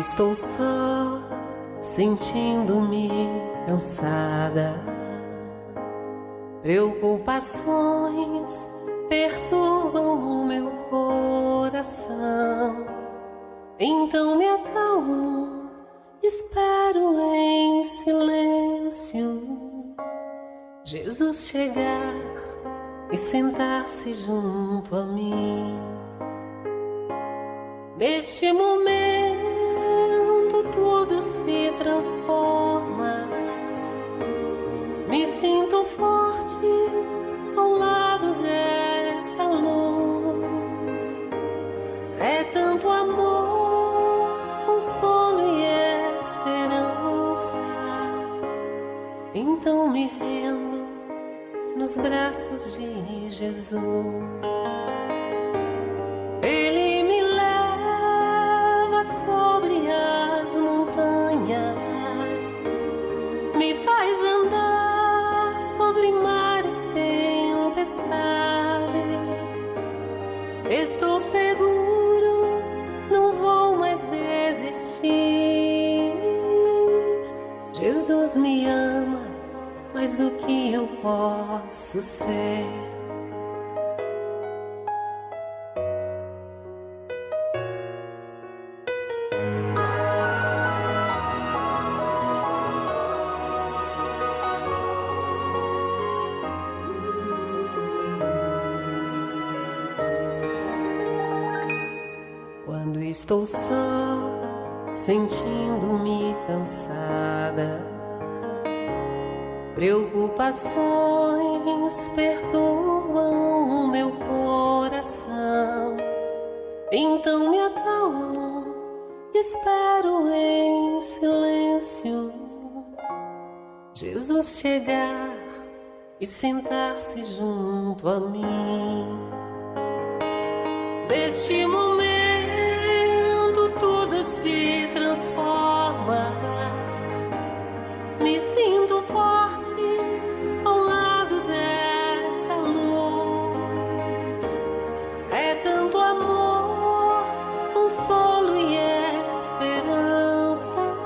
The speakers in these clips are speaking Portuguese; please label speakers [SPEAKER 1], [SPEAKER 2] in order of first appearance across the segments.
[SPEAKER 1] Estou só, sentindo-me cansada. Preocupações perturbam o meu coração. Então me acalmo, espero em silêncio Jesus chegar e sentar-se junto a mim. Neste momento tudo se transforma. Me sinto forte ao lado dessa luz. É tanto amor, consolo e esperança. Então me rendo nos braços de Jesus. Ele me leva sobre as montanhas, me faz andar sobre mares, tempestades. Estou seguro, não vou mais desistir. Jesus me ama mais do que eu posso ser. Quando estou só, sentindo-me cansada, preocupações perturbam o meu coração. Então me acalmo, espero em silêncio Jesus chegar e sentar-se junto a mim. Neste momento tudo se transforma. Me sinto forte ao lado dessa luz. É tanto amor, consolo e esperança.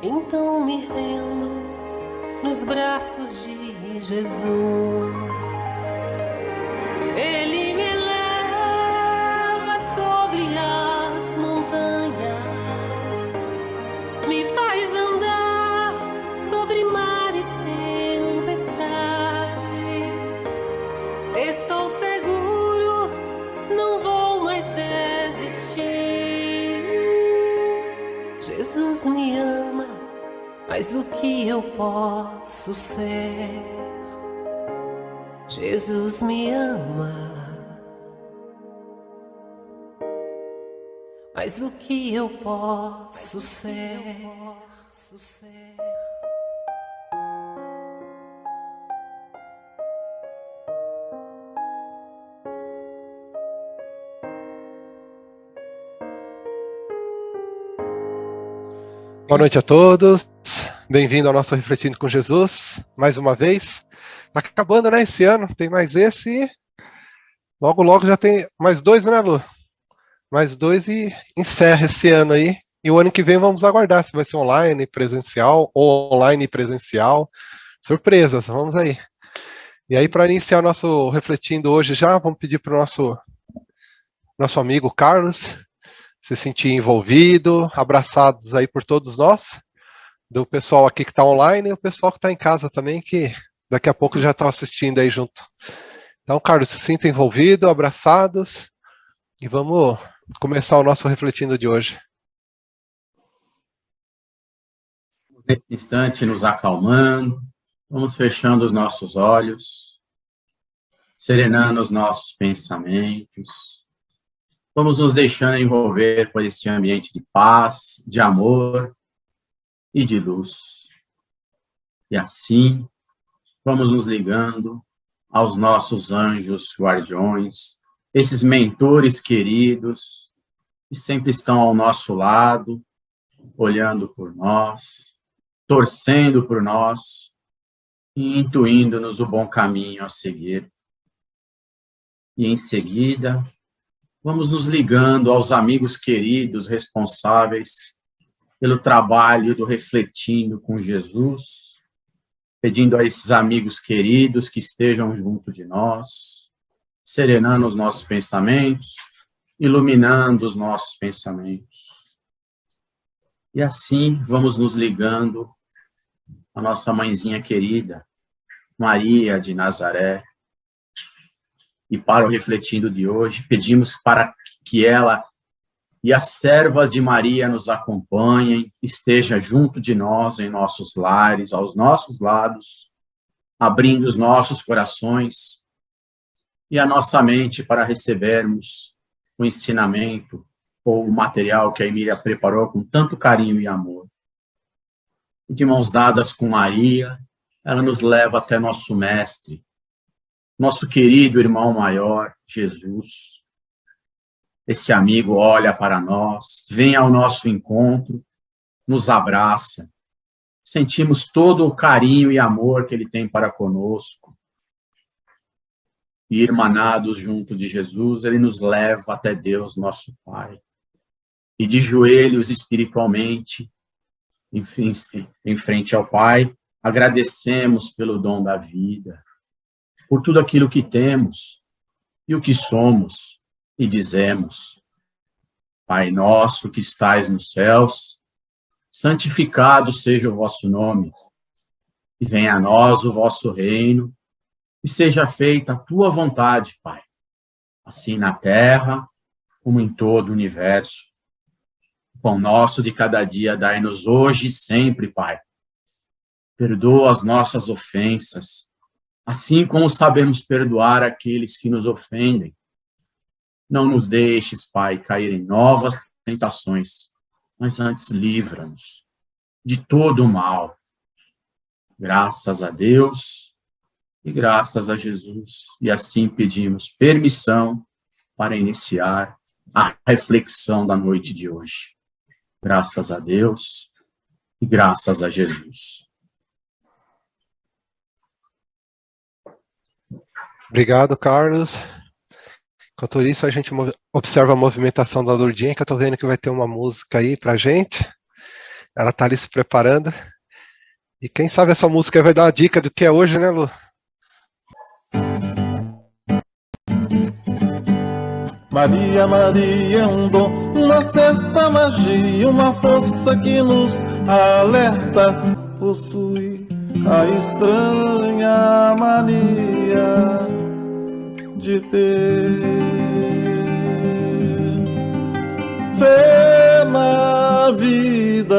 [SPEAKER 1] Então me rendo nos braços de Jesus. Ele me leva sobre as montanhas, me faz andar sobre mares, tempestades. Estou seguro, não vou mais desistir. Jesus me ama mais do que eu posso ser. Jesus me ama mais do que eu posso ser.
[SPEAKER 2] Boa noite a todos, bem-vindo ao nosso Refletindo com Jesus, mais uma vez. Tá acabando, né, esse ano, tem mais esse e logo logo já tem mais dois, né, Lu? Mais dois e encerra esse ano aí. E o ano que vem vamos aguardar se vai ser online, presencial ou online e presencial. Surpresas, vamos aí. E aí, para iniciar nosso Refletindo hoje já, vamos pedir para o nosso amigo Carlos se sentir envolvido, abraçados aí por todos nós, do pessoal aqui que está online e o pessoal que está em casa também, que daqui a pouco já está assistindo aí junto. Então, Carlos, se sinta envolvido, abraçados, e vamos começar o nosso Refletindo de hoje.
[SPEAKER 3] Nesse instante, nos acalmando, vamos fechando os nossos olhos, serenando os nossos pensamentos, vamos nos deixando envolver por esse ambiente de paz, de amor e de luz. E assim, vamos nos ligando aos nossos anjos guardiões, esses mentores queridos, que sempre estão ao nosso lado, olhando por nós, torcendo por nós e intuindo-nos o bom caminho a seguir. E em seguida, vamos nos ligando aos amigos queridos responsáveis pelo trabalho do Refletindo com Jesus, pedindo a esses amigos queridos que estejam junto de nós, serenando os nossos pensamentos, iluminando os nossos pensamentos. E assim vamos nos ligando à nossa mãezinha querida, Maria de Nazaré. E para o Refletindo de hoje, pedimos para que ela e as servas de Maria nos acompanhem, esteja junto de nós, em nossos lares, aos nossos lados, abrindo os nossos corações e a nossa mente para recebermos o ensinamento ou o material que a Emília preparou com tanto carinho e amor. E de mãos dadas com Maria, ela nos leva até nosso Mestre, nosso querido irmão maior, Jesus. Esse amigo olha para nós, vem ao nosso encontro, nos abraça. Sentimos todo o carinho e amor que ele tem para conosco. E irmanados junto de Jesus, ele nos leva até Deus, nosso Pai. E de joelhos espiritualmente, em frente ao Pai, agradecemos pelo dom da vida, por tudo aquilo que temos e o que somos, e dizemos: Pai nosso que estais nos céus, santificado seja o vosso nome, e venha a nós o vosso reino, e seja feita a tua vontade, Pai, assim na terra como em todo o universo. O pão nosso de cada dia dai-nos hoje e sempre, Pai. Perdoa as nossas ofensas, assim como sabemos perdoar aqueles que nos ofendem. Não nos deixes, Pai, cair em novas tentações, mas antes livra-nos de todo o mal. Graças a Deus e graças a Jesus. E assim pedimos permissão para iniciar a reflexão da noite de hoje. Graças a Deus e graças a Jesus.
[SPEAKER 2] Obrigado, Carlos. Enquanto isso, a gente observa a movimentação da Lourdinha, que eu tô vendo que vai ter uma música aí pra gente. Ela tá ali se preparando. E quem sabe essa música aí vai dar a dica do que é hoje, né, Lu?
[SPEAKER 4] Maria, Maria é um dom, uma certa magia, uma força que nos alerta. Possui a estranha mania de ter fé na vida.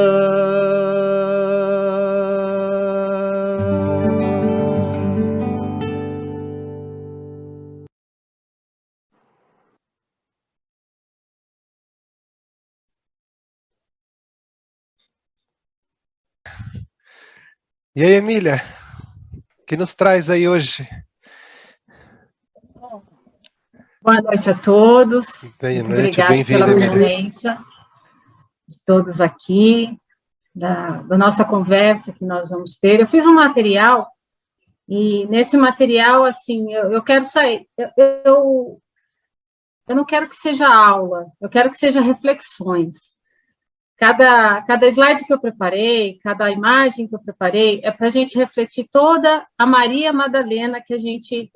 [SPEAKER 2] E aí, Emília, o que nos traz aí hoje?
[SPEAKER 5] Boa noite a todos.
[SPEAKER 2] Boa
[SPEAKER 5] Muito
[SPEAKER 2] noite,
[SPEAKER 5] obrigada
[SPEAKER 2] bem-vinda,
[SPEAKER 5] pela
[SPEAKER 2] Emília.
[SPEAKER 5] presença de todos aqui, da nossa conversa que nós vamos ter. Eu fiz um material, e nesse material, assim, eu quero sair, eu não quero que seja aula, eu quero que seja reflexões. Cada slide que eu preparei, cada imagem que eu preparei, é para a gente refletir toda a Maria Madalena que a gente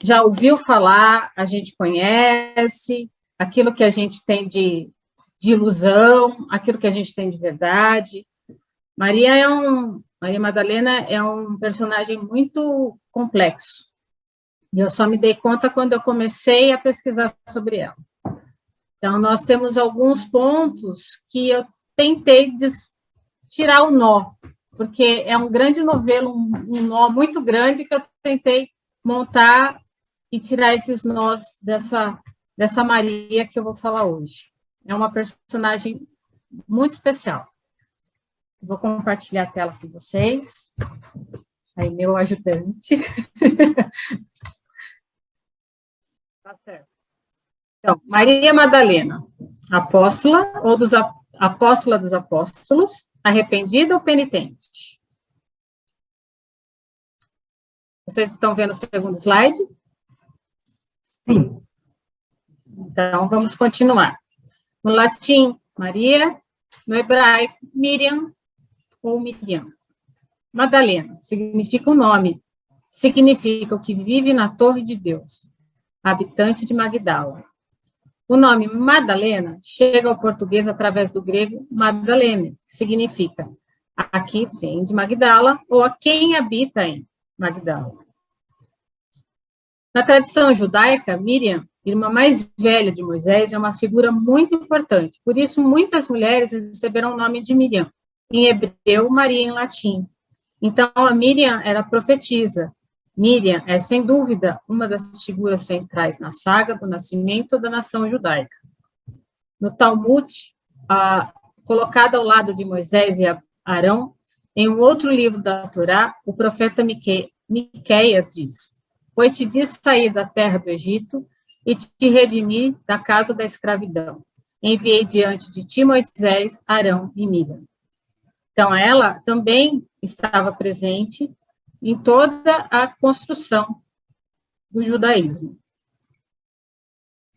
[SPEAKER 5] já ouviu falar, a gente conhece, aquilo que a gente tem de ilusão, aquilo que a gente tem de verdade. Maria Madalena é um personagem muito complexo. E eu só me dei conta quando eu comecei a pesquisar sobre ela. Então, nós temos alguns pontos que eu tentei tirar o nó, porque é um grande novelo, um nó muito grande que eu tentei montar e tirar esses nós dessa Maria que eu vou falar hoje. É uma personagem muito especial. Vou compartilhar a tela com vocês. Aí, meu ajudante. Tá certo. Então, Maria Madalena, apóstola apóstola dos apóstolos, arrependida ou penitente? Vocês estão vendo o segundo slide?
[SPEAKER 1] Sim.
[SPEAKER 5] Então, vamos continuar. No latim, Maria, no hebraico, Miriam ou Miriam. Madalena significa o nome, significa o que vive na torre de Deus, habitante de Magdala. O nome Madalena chega ao português através do grego Madalene, que significa a que vem de Magdala ou a quem habita em Magdala. Na tradição judaica, Miriam, irmã mais velha de Moisés, é uma figura muito importante. Por isso, muitas mulheres receberam o nome de Miriam, em hebreu, Maria em latim. Então, a Miriam era profetisa. Miriam é, sem dúvida, uma das figuras centrais na saga do nascimento da nação judaica. No Talmud, colocada ao lado de Moisés e Arão, em um outro livro da Torá, o profeta Miqueias diz: pois te disse sair da terra do Egito e te redimir da casa da escravidão. Enviei diante de ti Moisés, Arão e Miriam. Então, ela também estava presente em toda a construção do judaísmo.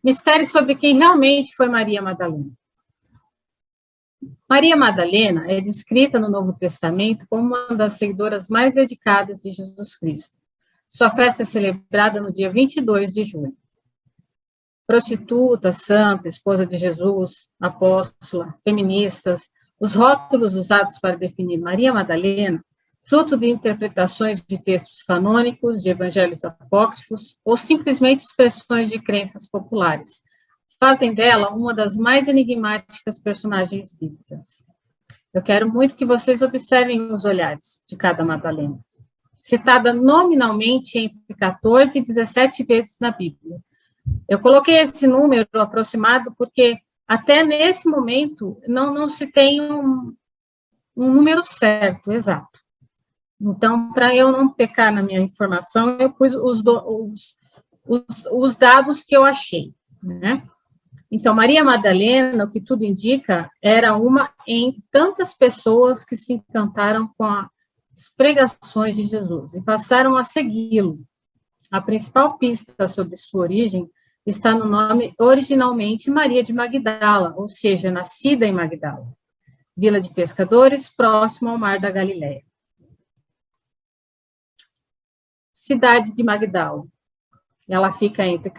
[SPEAKER 5] Mistério sobre quem realmente foi Maria Madalena. Maria Madalena é descrita no Novo Testamento como uma das seguidoras mais dedicadas de Jesus Cristo. Sua festa é celebrada no dia 22 de julho. Prostituta, santa, esposa de Jesus, apóstola, feministas, os rótulos usados para definir Maria Madalena, fruto de interpretações de textos canônicos, de evangelhos apócrifos, ou simplesmente expressões de crenças populares, fazem dela uma das mais enigmáticas personagens bíblicas. Eu quero muito que vocês observem os olhares de cada Madalena, citada nominalmente entre 14 e 17 vezes na Bíblia. Eu coloquei esse número aproximado porque, até nesse momento, não se tem um número certo, exato. Então, para eu não pecar na minha informação, eu pus os dados que eu achei, né? Então, Maria Madalena, o que tudo indica, era uma entre tantas pessoas que se encantaram com as pregações de Jesus e passaram a segui-lo. A principal pista sobre sua origem está no nome originalmente Maria de Magdala, ou seja, nascida em Magdala, vila de pescadores próximo ao mar da Galileia. Cidade de Magdala. Ela fica entre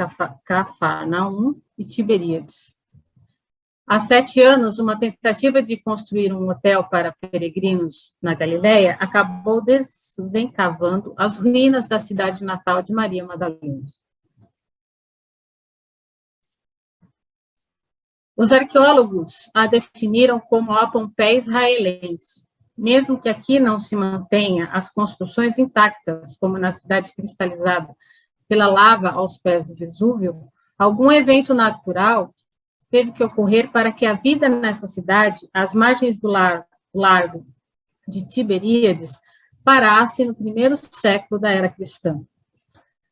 [SPEAKER 5] Cafarnaum e Tiberíades. Há 7 anos, uma tentativa de construir um hotel para peregrinos na Galileia acabou desencavando as ruínas da cidade natal de Maria Madalena. Os arqueólogos a definiram como a Pompeia israelense. Mesmo que aqui não se mantenha as construções intactas, como na cidade cristalizada pela lava aos pés do Vesúvio, algum evento natural teve que ocorrer para que a vida nessa cidade, às margens do largo de Tiberíades, parasse no primeiro século da era cristã.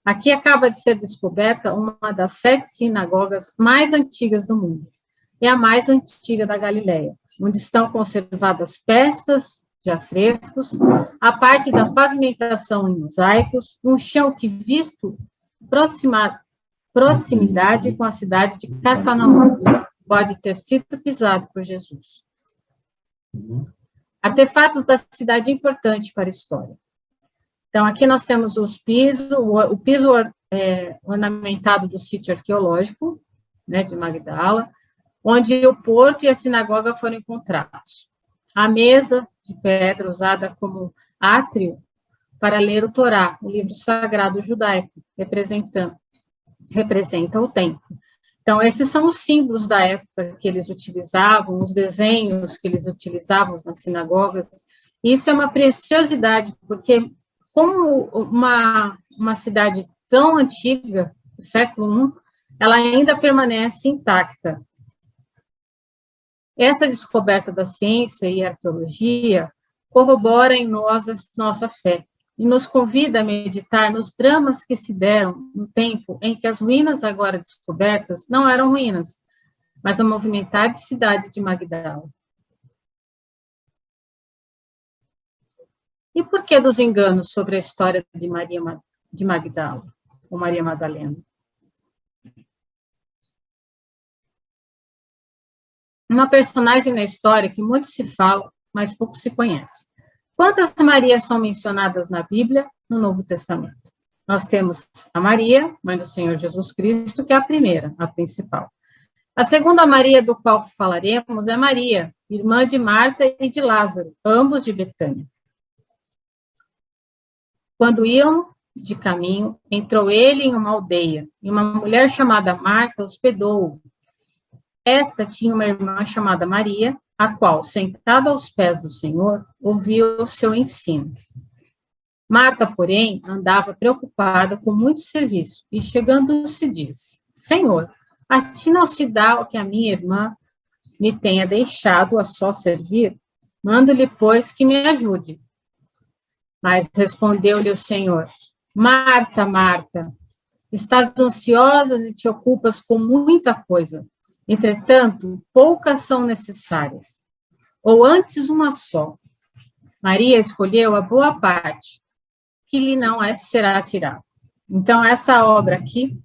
[SPEAKER 5] Aqui acaba de ser descoberta uma das 7 sinagogas mais antigas do mundo. É a mais antiga da Galileia, onde estão conservadas peças de afrescos, a parte da pavimentação em mosaicos, um chão que, visto proximidade com a cidade de Cafarnaum, pode ter sido pisado por Jesus. Artefatos da cidade importante para a história. Então, aqui nós temos o piso ornamentado do sítio arqueológico, né, de Magdala, onde o porto e a sinagoga foram encontrados. A mesa de pedra usada como átrio para ler o Torá, o livro sagrado judaico, representa o templo. Então, esses são os símbolos da época que eles utilizavam, os desenhos que eles utilizavam nas sinagogas. Isso é uma preciosidade, porque como uma cidade tão antiga, do século I, ela ainda permanece intacta. Essa descoberta da ciência e arqueologia corrobora em nós a nossa fé e nos convida a meditar nos dramas que se deram no tempo em que as ruínas agora descobertas não eram ruínas, mas a movimentada cidade de Magdala. E por que dos enganos sobre a história de Maria de Magdala, ou Maria Madalena? uma personagem na história que muito se fala, mas pouco se conhece. Quantas Marias são mencionadas na Bíblia, no Novo Testamento? Nós temos a Maria, mãe do Senhor Jesus Cristo, que é a primeira, a principal. A segunda Maria do qual falaremos é Maria, irmã de Marta e de Lázaro, ambos de Betânia. Quando iam de caminho, entrou ele em uma aldeia, e uma mulher chamada Marta hospedou-o. Esta tinha uma irmã chamada Maria, a qual, sentada aos pés do Senhor, ouviu o seu ensino. Marta, porém, andava preocupada com muito serviço, e chegando-se disse, Senhor, a ti não se dá o que a minha irmã me tenha deixado a só servir? Mando-lhe, pois, que me ajude. Mas respondeu-lhe o Senhor, Marta, Marta, estás ansiosa e te ocupas com muita coisa. Entretanto, poucas são necessárias, ou antes uma só. Maria escolheu a boa parte, que lhe não será tirada. Então, essa obra aqui,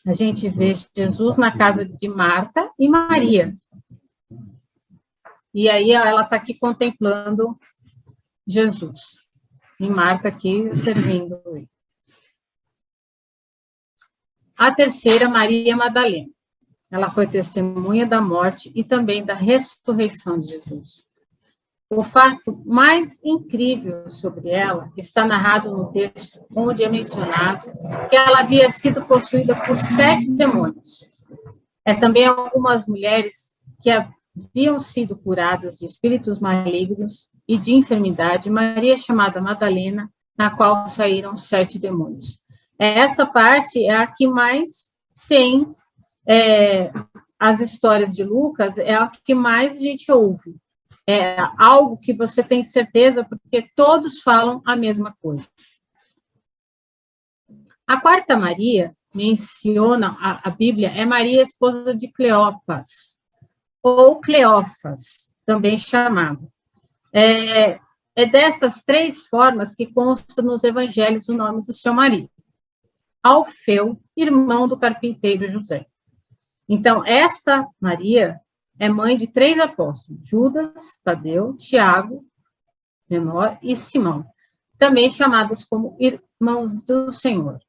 [SPEAKER 5] a gente vê Jesus na casa de Marta e Maria. E aí ela está aqui contemplando Jesus. E Marta aqui servindo ele. A terceira, Maria Madalena. Ela foi testemunha da morte e também da ressurreição de Jesus. O fato mais incrível sobre ela está narrado no texto, onde é mencionado que ela havia sido possuída por 7 demônios. Também algumas mulheres que haviam sido curadas de espíritos malignos e de enfermidade, Maria chamada Madalena, na qual saíram 7 demônios. Essa parte é a que mais tem as histórias de Lucas, é a que mais a gente ouve. É algo que você tem certeza, porque todos falam a mesma coisa. A quarta Maria, menciona a Bíblia, é Maria, esposa de Cleopas, ou Cleófas, também chamado. É destas 3 formas que consta nos evangelhos o nome do seu marido. Alfeu, irmão do carpinteiro José. Então, esta Maria é mãe de 3 apóstolos, Judas, Tadeu, Tiago, menor, e Simão, também chamados como irmãos do Senhor.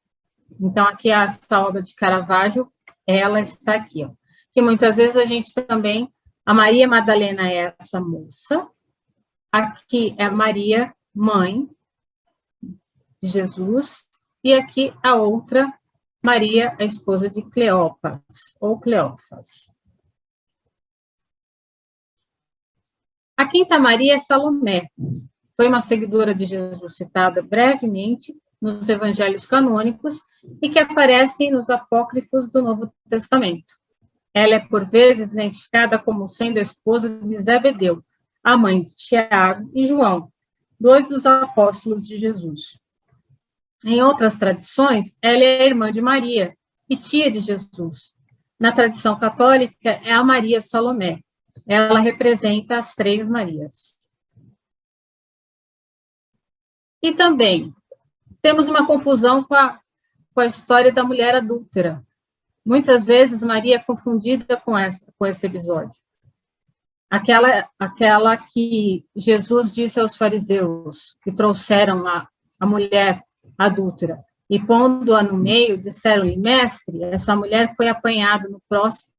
[SPEAKER 5] Então, aqui essa obra de Caravaggio, ela está aqui, ó. Que muitas vezes a gente também, a Maria Madalena é essa moça, aqui é a Maria, mãe de Jesus, e aqui a outra, Maria, a esposa de Cleopas, ou Cleófas. A quinta Maria é Salomé. Foi uma seguidora de Jesus citada brevemente nos evangelhos canônicos e que aparece nos apócrifos do Novo Testamento. Ela é, por vezes, identificada como sendo a esposa de Zebedeu, a mãe de Tiago e João, 2 dos apóstolos de Jesus. Em outras tradições, ela é a irmã de Maria e tia de Jesus. Na tradição católica, é a Maria Salomé. Ela representa as 3 Marias. E também temos uma confusão com a história da mulher adúltera. Muitas vezes Maria é confundida com esse episódio. Aquela que Jesus disse aos fariseus, que trouxeram a mulher adúltera, e pondo-a no meio, disseram-lhe, mestre, essa mulher foi apanhada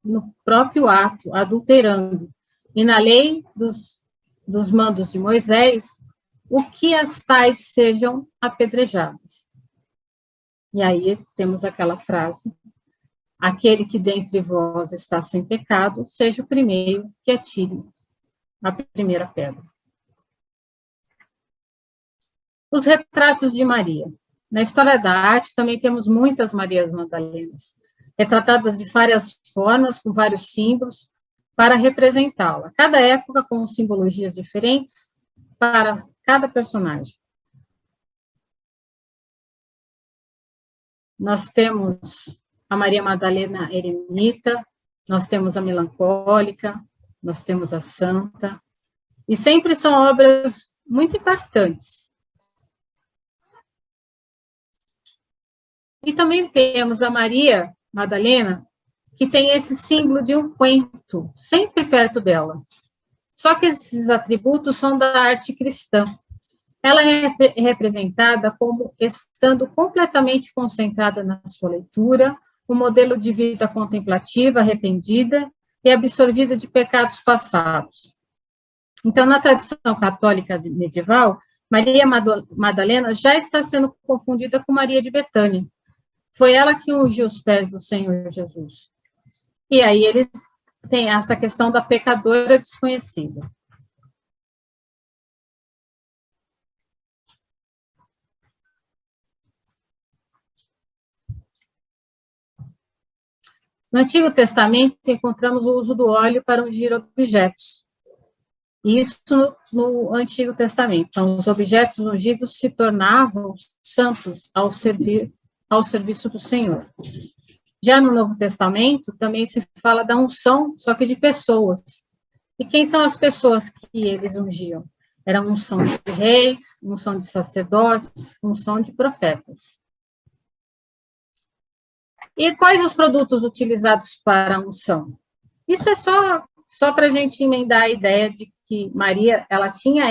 [SPEAKER 5] no próprio ato, adulterando. E na lei dos mandos de Moisés, o que as tais sejam apedrejadas. E aí temos aquela frase, aquele que dentre vós está sem pecado, seja o primeiro que atire a primeira pedra. Os retratos de Maria. Na história da arte, também temos muitas Marias Madalenas, retratadas de várias formas, com vários símbolos, para representá-la. Cada época com simbologias diferentes para cada personagem. Nós temos a Maria Madalena eremita, nós temos a melancólica, nós temos a santa, e sempre são obras muito impactantes. E também temos a Maria Madalena, que tem esse símbolo de um coentro, sempre perto dela. Só que esses atributos são da arte cristã. Ela é representada como estando completamente concentrada na sua leitura, um modelo de vida contemplativa, arrependida e absorvida de pecados passados. Então, na tradição católica medieval, Maria Madalena já está sendo confundida com Maria de Betânia. Foi ela que ungiu os pés do Senhor Jesus. E aí eles têm essa questão da pecadora desconhecida. No Antigo Testamento, encontramos o uso do óleo para ungir objetos. Isso no Antigo Testamento. Então, os objetos ungidos se tornavam santos ao serviço do Senhor. Já no Novo Testamento, também se fala da unção, só que de pessoas. E quem são as pessoas que eles ungiam? Era unção de reis, unção de sacerdotes, unção de profetas. E quais os produtos utilizados para a unção? Isso é só para a gente emendar a ideia de que Maria, ela tinha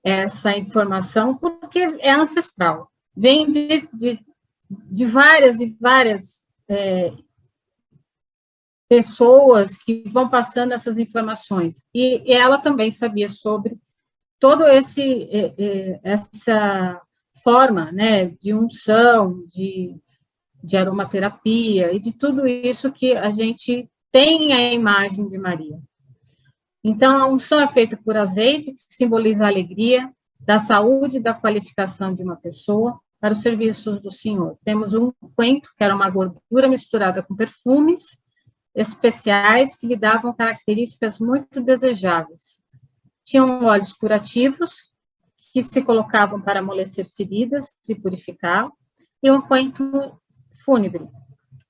[SPEAKER 5] essa informação porque é ancestral. Vem de várias e várias pessoas que vão passando essas informações. E ela também sabia sobre todo essa forma, né, de unção, de aromaterapia e de tudo isso que a gente tem a imagem de Maria. Então, a unção é feita por azeite, que simboliza a alegria, da saúde e da qualificação de uma pessoa para os serviços do Senhor. Temos um unguento, que era uma gordura misturada com perfumes especiais que lhe davam características muito desejáveis. Tinham óleos curativos, que se colocavam para amolecer feridas e purificar, e um unguento fúnebre.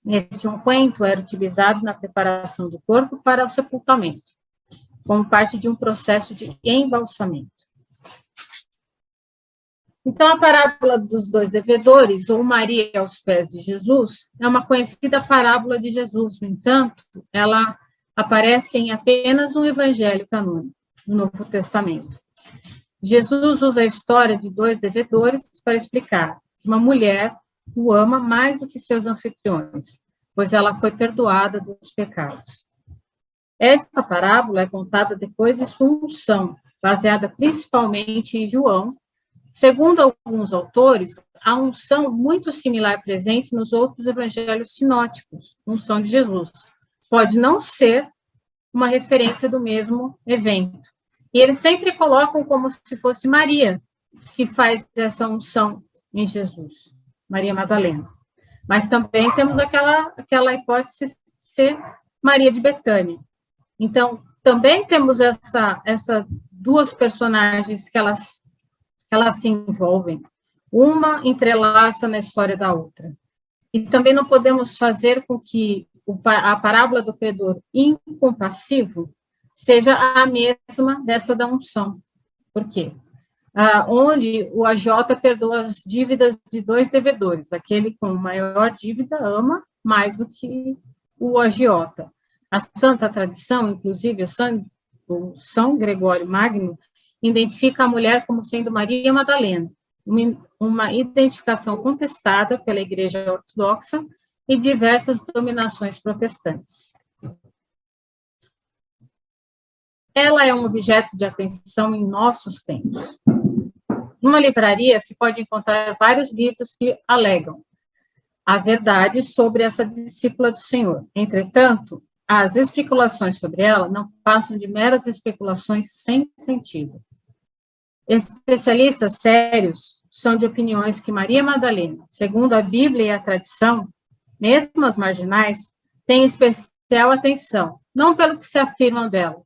[SPEAKER 5] Este unguento era utilizado na preparação do corpo para o sepultamento, como parte de um processo de embalsamento. Então, a parábola dos dois devedores, ou Maria aos pés de Jesus, é uma conhecida parábola de Jesus. No entanto, ela aparece em apenas um evangelho canônico, no Novo Testamento. Jesus usa a história de dois devedores para explicar que uma mulher o ama mais do que seus anfitriões, pois ela foi perdoada dos pecados. Esta parábola é contada depois de sua unção, baseada principalmente em João. Segundo alguns autores, há unção muito similar presente nos outros evangelhos sinóticos, unção de Jesus. Pode não ser uma referência do mesmo evento. E eles sempre colocam como se fosse Maria que faz essa unção em Jesus. Maria Madalena. Mas também temos aquela hipótese de ser Maria de Betânia. Então, também temos essas duas personagens que elas se envolvem. Uma entrelaça na história da outra. E também não podemos fazer com que a parábola do credor incompassivo seja a mesma dessa da unção. Por quê? Onde o AJ perdoa as dívidas de dois devedores. Aquele com maior dívida ama mais do que o agiota. A santa tradição, inclusive o São Gregório Magno, identifica a mulher como sendo Maria Madalena, uma identificação contestada pela Igreja Ortodoxa e diversas denominações protestantes. Ela é um objeto de atenção em nossos tempos. Numa livraria se pode encontrar vários livros que alegam a verdade sobre essa discípula do Senhor. Entretanto, as especulações sobre ela não passam de meras especulações sem sentido. Especialistas sérios são de opiniões que Maria Madalena, segundo a Bíblia e a tradição, mesmo as marginais, têm especial atenção, não pelo que se afirmam dela,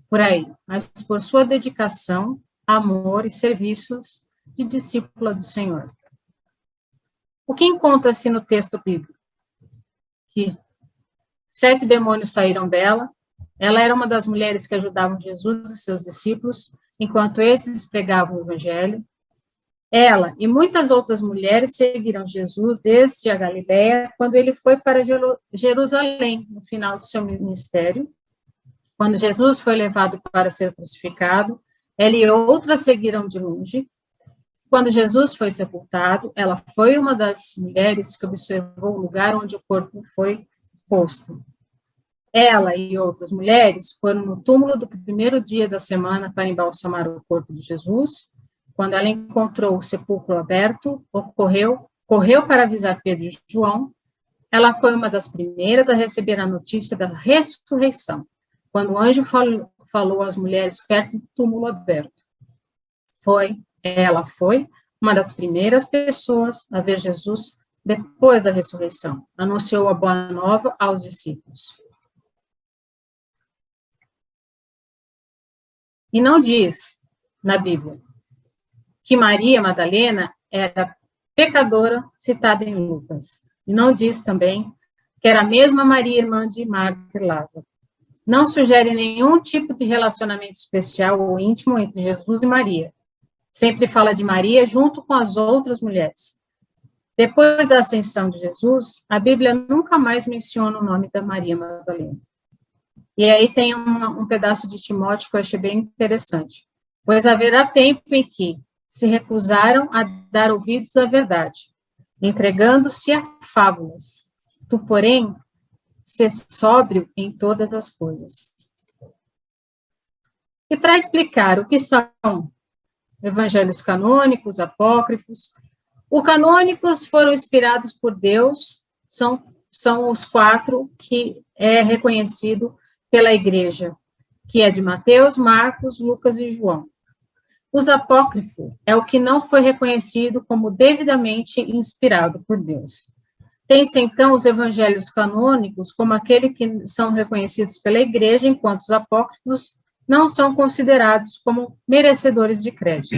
[SPEAKER 5] por aí, mas por sua dedicação, amor e serviços de discípula do Senhor. O que encontra-se no texto bíblico? Que 7 demônios saíram dela, ela era uma das mulheres que ajudavam Jesus e seus discípulos, enquanto esses pregavam o evangelho. Ela e muitas outras mulheres seguiram Jesus desde a Galiléia, quando ele foi para Jerusalém, no final do seu ministério. Quando Jesus foi levado para ser crucificado, ela e outras seguiram de longe. Quando Jesus foi sepultado, ela foi uma das mulheres que observou o lugar onde o corpo foi posto. Ela e outras mulheres foram no túmulo do primeiro dia da semana para embalsamar o corpo de Jesus. Quando ela encontrou o sepulcro aberto, correu para avisar Pedro e João. Ela foi uma das primeiras a receber a notícia da ressurreição, quando o anjo falou às mulheres perto do túmulo aberto. Ela foi uma das primeiras pessoas a ver Jesus depois da ressurreição. Anunciou a boa nova aos discípulos. E não diz na Bíblia que Maria Madalena era pecadora, citada em Lucas. E não diz também que era a mesma Maria, irmã de Marta e Lázaro. Não sugere nenhum tipo de relacionamento especial ou íntimo entre Jesus e Maria. Sempre fala de Maria junto com as outras mulheres. Depois da ascensão de Jesus, a Bíblia nunca mais menciona o nome da Maria Madalena. E aí tem um pedaço de Timóteo que eu achei bem interessante. Pois haverá tempo em que se recusaram a dar ouvidos à verdade, entregando-se a fábulas. Tu, porém, ser sóbrio em todas as coisas. E para explicar o que são evangelhos canônicos, apócrifos, os canônicos foram inspirados por Deus, são os 4 que é reconhecido pela Igreja, que é de Mateus, Marcos, Lucas e João. Os apócrifos é o que não foi reconhecido como devidamente inspirado por Deus. Tem-se, então, os evangelhos canônicos como aqueles que são reconhecidos pela Igreja, enquanto os apócrifos não são considerados como merecedores de crédito.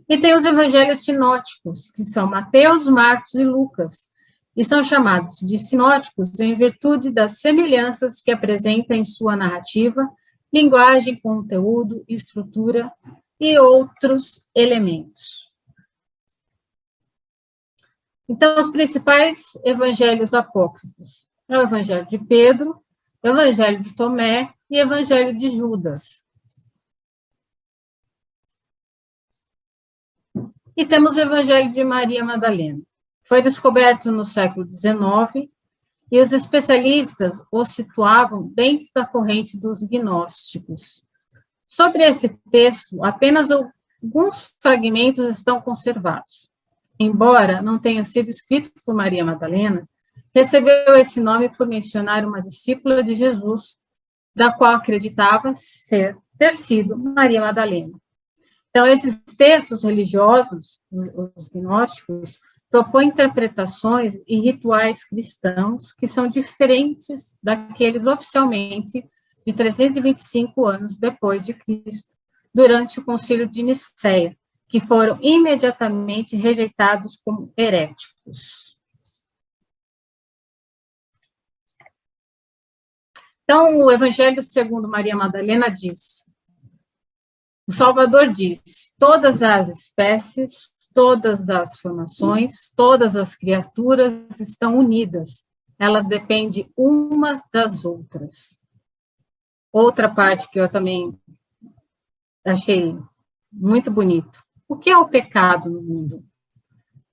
[SPEAKER 5] E tem os evangelhos sinóticos, que são Mateus, Marcos e Lucas, e são chamados de sinóticos em virtude das semelhanças que apresenta em sua narrativa, linguagem, conteúdo, estrutura e outros elementos. Então, os principais evangelhos apócrifos é o evangelho de Pedro, o evangelho de Tomé e o evangelho de Judas. E temos o evangelho de Maria Madalena. Foi descoberto no século XIX e os especialistas o situavam dentro da corrente dos gnósticos. Sobre esse texto, apenas alguns fragmentos estão conservados. Embora não tenha sido escrito por Maria Madalena, recebeu esse nome por mencionar uma discípula de Jesus, da qual acreditava ter sido Maria Madalena. Então, esses textos religiosos, os gnósticos, propõem interpretações e rituais cristãos que são diferentes daqueles oficialmente de 325 anos depois de Cristo, durante o Concílio de Nicéia, que foram imediatamente rejeitados como heréticos. Então, o Evangelho segundo Maria Madalena diz: o Salvador diz, todas as espécies, todas as formações, todas as criaturas estão unidas, elas dependem umas das outras. Outra parte que eu também achei muito bonito. O que é o pecado no mundo?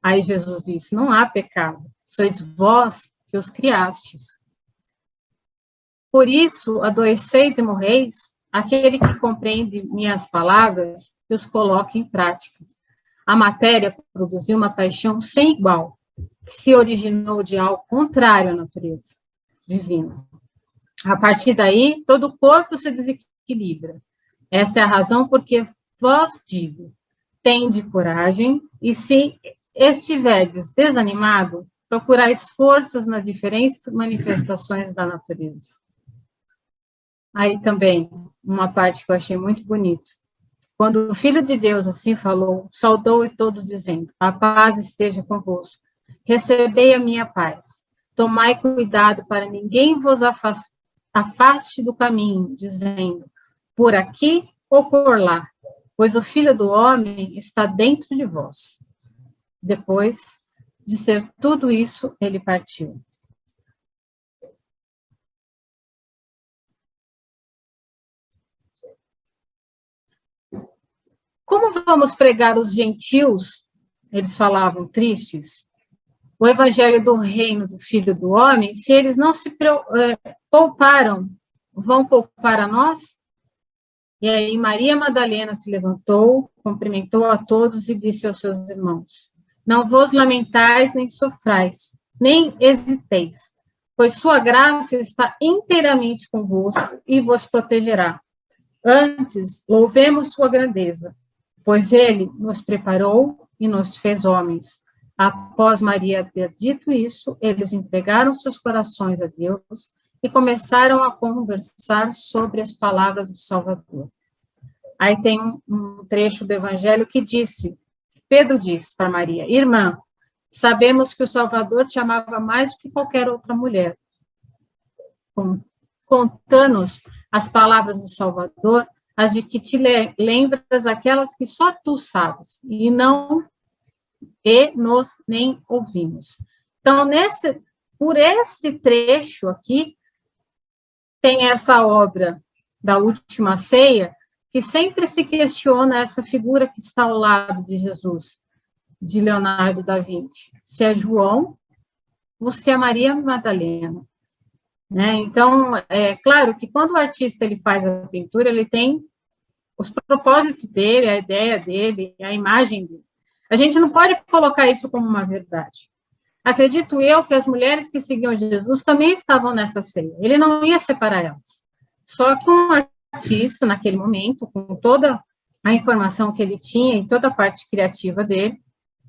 [SPEAKER 5] Aí Jesus disse, não há pecado, sois vós que os criastes. Por isso, adoeceis e morreis, aquele que compreende minhas palavras, que os coloque em prática. A matéria produziu uma paixão sem igual, que se originou de algo contrário à natureza divina. A partir daí, todo o corpo se desequilibra. Essa é a razão porque vós digo, tende coragem, e se estiverdes desanimado, procurais forças nas diferentes manifestações da natureza. Aí também, uma parte que eu achei muito bonito. Quando o Filho de Deus assim falou, saudou e todos dizendo, a paz esteja convosco, recebei a minha paz, tomai cuidado para ninguém vos afaste do caminho, dizendo, por aqui ou por lá, pois o Filho do Homem está dentro de vós. depois de ser tudo isso, ele partiu. Como vamos pregar os gentios, eles falavam tristes, o evangelho do reino do Filho do Homem, se eles não se pouparam, vão poupar a nós? E aí Maria Madalena se levantou, cumprimentou a todos e disse aos seus irmãos: não vos lamentais nem sofrais, nem hesiteis, pois sua graça está inteiramente convosco e vos protegerá. Antes, louvemos sua grandeza, pois ele nos preparou e nos fez homens. Após Maria ter dito isso, eles entregaram seus corações a Deus e começaram a conversar sobre as palavras do Salvador. Aí tem um trecho do Evangelho que Pedro diz para Maria: irmã, sabemos que o Salvador te amava mais do que qualquer outra mulher. Contando-nos as palavras do Salvador, as de que te lembras aquelas que só tu sabes, e nós nem ouvimos. Então, por esse trecho aqui, tem essa obra da Última Ceia, que sempre se questiona essa figura que está ao lado de Jesus, de Leonardo da Vinci, se é João ou se é Maria Madalena. Né? Então, é claro que quando o artista ele faz a pintura, ele tem os propósitos dele, a ideia dele, a imagem dele. A gente não pode colocar isso como uma verdade. Acredito eu que as mulheres que seguiam Jesus também estavam nessa ceia. Ele não ia separar elas. Só que um artista, naquele momento, com toda a informação que ele tinha e toda a parte criativa dele,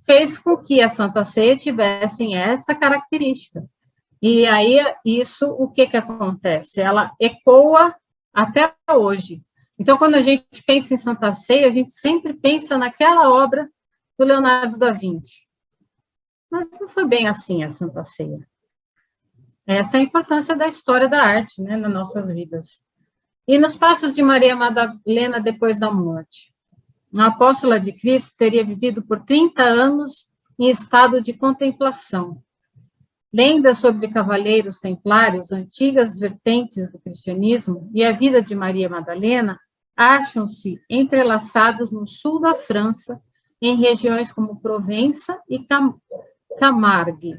[SPEAKER 5] fez com que a Santa Ceia tivesse essa característica. E aí, o que acontece? Ela ecoa até hoje. Então, quando a gente pensa em Santa Ceia, a gente sempre pensa naquela obra do Leonardo da Vinci. Mas não foi bem assim a Santa Ceia. Essa é a importância da história da arte, né, nas nossas vidas. E nos passos de Maria Madalena depois da morte. A apóstola de Cristo teria vivido por 30 anos em estado de contemplação. Lendas sobre cavaleiros templários, antigas vertentes do cristianismo, e a vida de Maria Madalena acham-se entrelaçados no sul da França, em regiões como Provença e Camargue.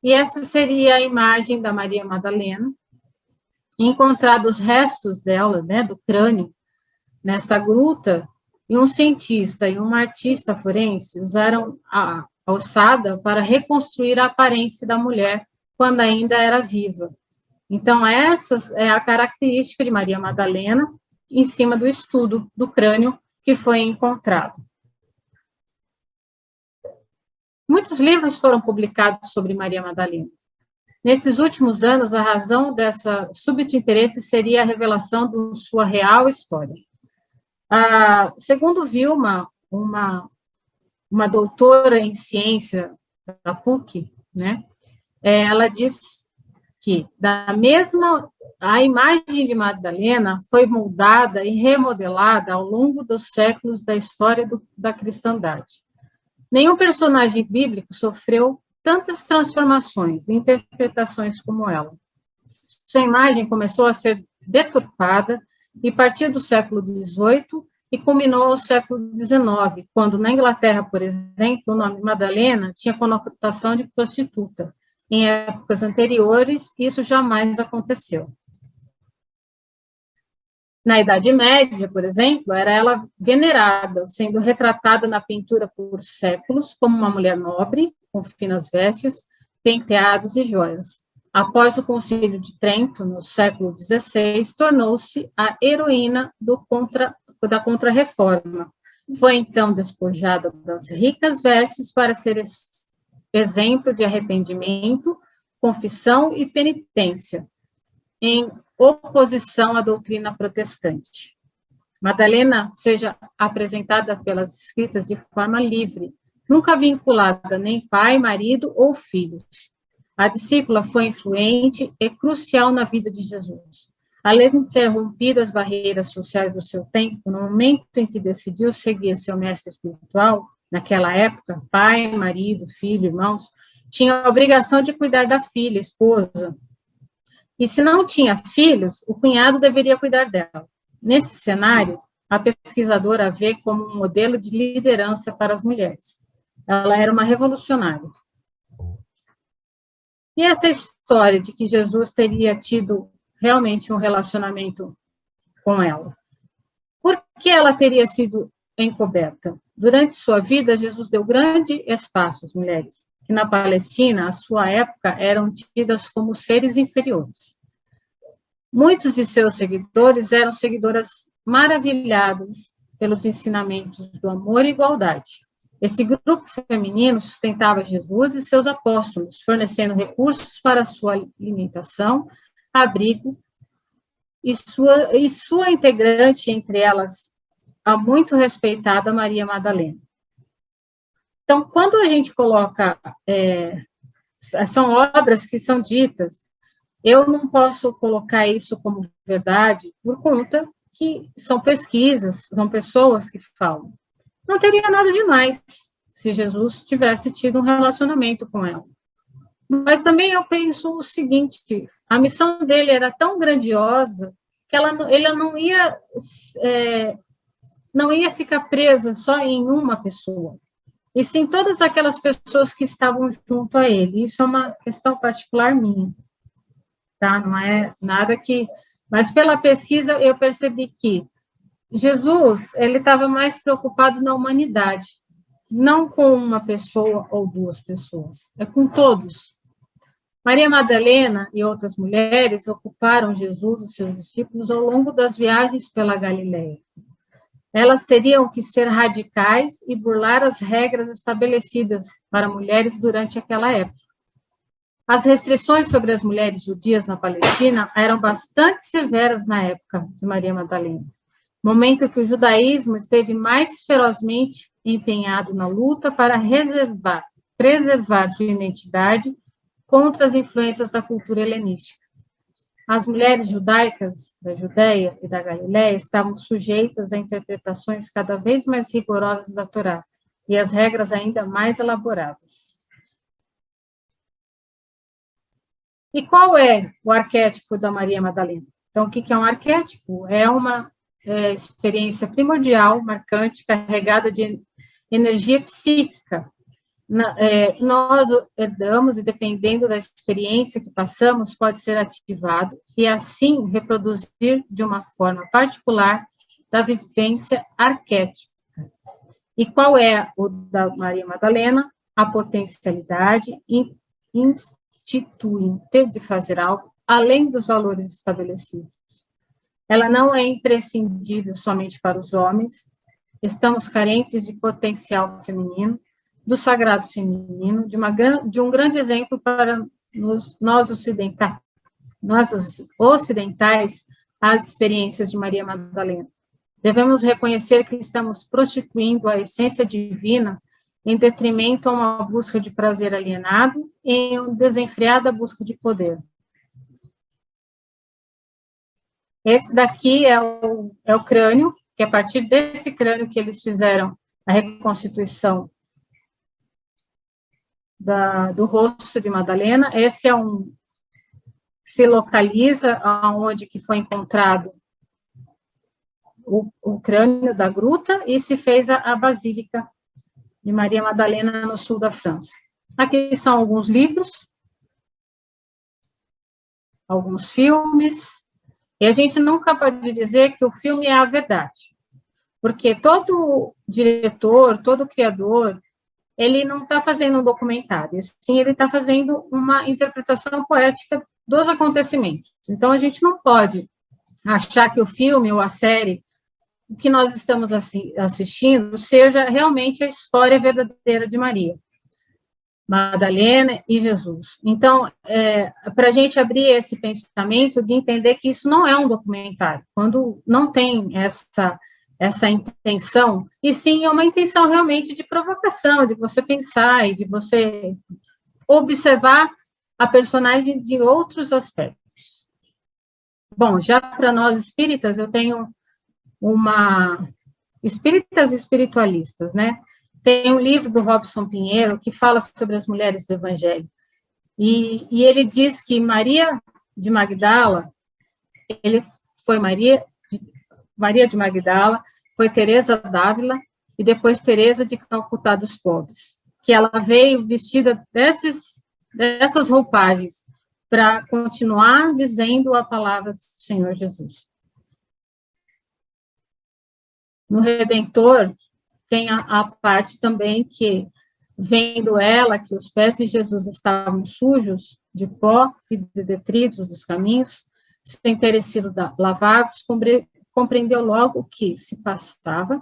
[SPEAKER 5] E essa seria a imagem da Maria Madalena. Encontrados restos dela, né, do crânio, nesta gruta, e um cientista e uma artista forense usaram a ossada para reconstruir a aparência da mulher quando ainda era viva. Então, essa é a característica de Maria Madalena em cima do estudo do crânio que foi encontrado. Muitos livros foram publicados sobre Maria Madalena. Nesses últimos anos, a razão dessa súbito interesse seria a revelação de sua real história. Segundo Vilma, uma doutora em ciência da PUC, né, ela diz que a imagem de Madalena foi moldada e remodelada ao longo dos séculos da história da cristandade. Nenhum personagem bíblico sofreu tantas transformações e interpretações como ela. Sua imagem começou a ser deturpada e partiu do século XVIII e culminou ao século XIX, quando na Inglaterra, por exemplo, o nome Madalena tinha conotação de prostituta. Em épocas anteriores, isso jamais aconteceu. Na Idade Média, por exemplo, era ela venerada, sendo retratada na pintura por séculos como uma mulher nobre, com finas vestes, penteados e joias. Após o Concílio de Trento, no século XVI, tornou-se a heroína da Contra-Reforma. Foi então despojada das ricas vestes para ser exemplo de arrependimento, confissão e penitência, em oposição à doutrina protestante. Madalena seja apresentada pelas escritas de forma livre, nunca vinculada nem pai, marido ou filhos. A discípula foi influente e crucial na vida de Jesus. Além de ter rompido as barreiras sociais do seu tempo, no momento em que decidiu seguir seu mestre espiritual, naquela época, pai, marido, filho, irmãos, tinha a obrigação de cuidar da filha, esposa. E se não tinha filhos, o cunhado deveria cuidar dela. Nesse cenário, a pesquisadora a vê como um modelo de liderança para as mulheres. Ela era uma revolucionária. E essa história de que Jesus teria tido realmente um relacionamento com ela? Por que ela teria sido encoberta? Durante sua vida, Jesus deu grande espaço às mulheres, que na Palestina, à sua época, eram tidas como seres inferiores. Muitos de seus seguidores eram seguidoras maravilhadas pelos ensinamentos do amor e igualdade. Esse grupo feminino sustentava Jesus e seus apóstolos, fornecendo recursos para sua alimentação, abrigo, e sua integrante, entre elas, a muito respeitada Maria Madalena. Então, quando a gente coloca, são obras que são ditas, eu não posso colocar isso como verdade por conta que são pesquisas, são pessoas que falam. Não teria nada demais se Jesus tivesse tido um relacionamento com ela. Mas também eu penso o seguinte, a missão dele era tão grandiosa que ele não ia ficar presa só em uma pessoa, e sim todas aquelas pessoas que estavam junto a ele. Isso é uma questão particular minha, tá? Não é nada que... Mas pela pesquisa eu percebi que Jesus, ele estava mais preocupado na humanidade, não com uma pessoa ou duas pessoas, é com todos. Maria Madalena e outras mulheres ocuparam Jesus e seus discípulos ao longo das viagens pela Galileia. Elas teriam que ser radicais e burlar as regras estabelecidas para mulheres durante aquela época. As restrições sobre as mulheres judias na Palestina eram bastante severas na época de Maria Madalena, momento que o judaísmo esteve mais ferozmente empenhado na luta para preservar sua identidade contra as influências da cultura helenística. As mulheres judaicas da Judéia e da Galiléia estavam sujeitas a interpretações cada vez mais rigorosas da Torá e as regras ainda mais elaboradas. E qual é o arquétipo da Maria Madalena? Então, o que é um arquétipo? É uma experiência primordial, marcante, carregada de energia psíquica. Nós herdamos, e dependendo da experiência que passamos, pode ser ativado e, assim, reproduzir de uma forma particular da vivência arquétipica. E qual é o da Maria Madalena? A potencialidade instituinte de fazer algo além dos valores estabelecidos. Ela não é imprescindível somente para os homens. Estamos carentes de potencial feminino, do sagrado feminino, de um grande exemplo para nós ocidentais, as experiências de Maria Madalena. Devemos reconhecer que estamos prostituindo a essência divina em detrimento a uma busca de prazer alienado e em uma desenfreada busca de poder. Esse daqui é o crânio, que é a partir desse crânio que eles fizeram a reconstituição do rosto de Madalena. Esse é se localiza aonde que foi encontrado o crânio da gruta e se fez a Basílica de Maria Madalena no sul da França. Aqui são alguns livros, alguns filmes, e a gente nunca pode dizer que o filme é a verdade, porque todo diretor, todo criador, ele não está fazendo um documentário, sim, ele está fazendo uma interpretação poética dos acontecimentos. Então, a gente não pode achar que o filme ou a série, o que nós estamos assistindo, seja realmente a história verdadeira de Maria Madalena e Jesus. Então, para a gente abrir esse pensamento de entender que isso não é um documentário, quando não tem essa intenção, e sim é uma intenção realmente de provocação, de você pensar e de você observar a personagem de outros aspectos. Bom, já para nós espíritas, eu tenho espíritas e espiritualistas, né? Tem um livro do Robson Pinheiro que fala sobre as mulheres do Evangelho. E ele diz que Maria de Magdala, foi Maria de Magdala, foi Teresa d'Ávila e depois Teresa de Calcutá dos Pobres, que ela veio vestida dessas roupagens para continuar dizendo a palavra do Senhor Jesus. No Redentor, tem a parte também que, vendo ela que os pés de Jesus estavam sujos de pó e de detritos dos caminhos, sem terem sido lavados, compreendeu logo o que se passava,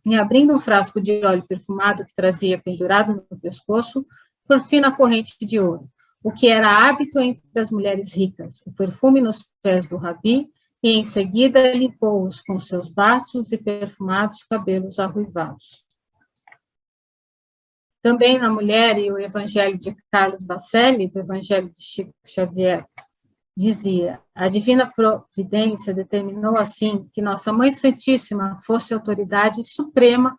[SPEAKER 5] e abrindo um frasco de óleo perfumado que trazia pendurado no pescoço, por fina corrente de ouro, o que era hábito entre as mulheres ricas, o perfume nos pés do rabi, e em seguida limpou-os com seus bastos e perfumados cabelos arruivados. Também na mulher e o Evangelho de Carlos Bacelli, do Evangelho de Chico Xavier, dizia: a divina providência determinou assim que nossa Mãe Santíssima fosse a autoridade suprema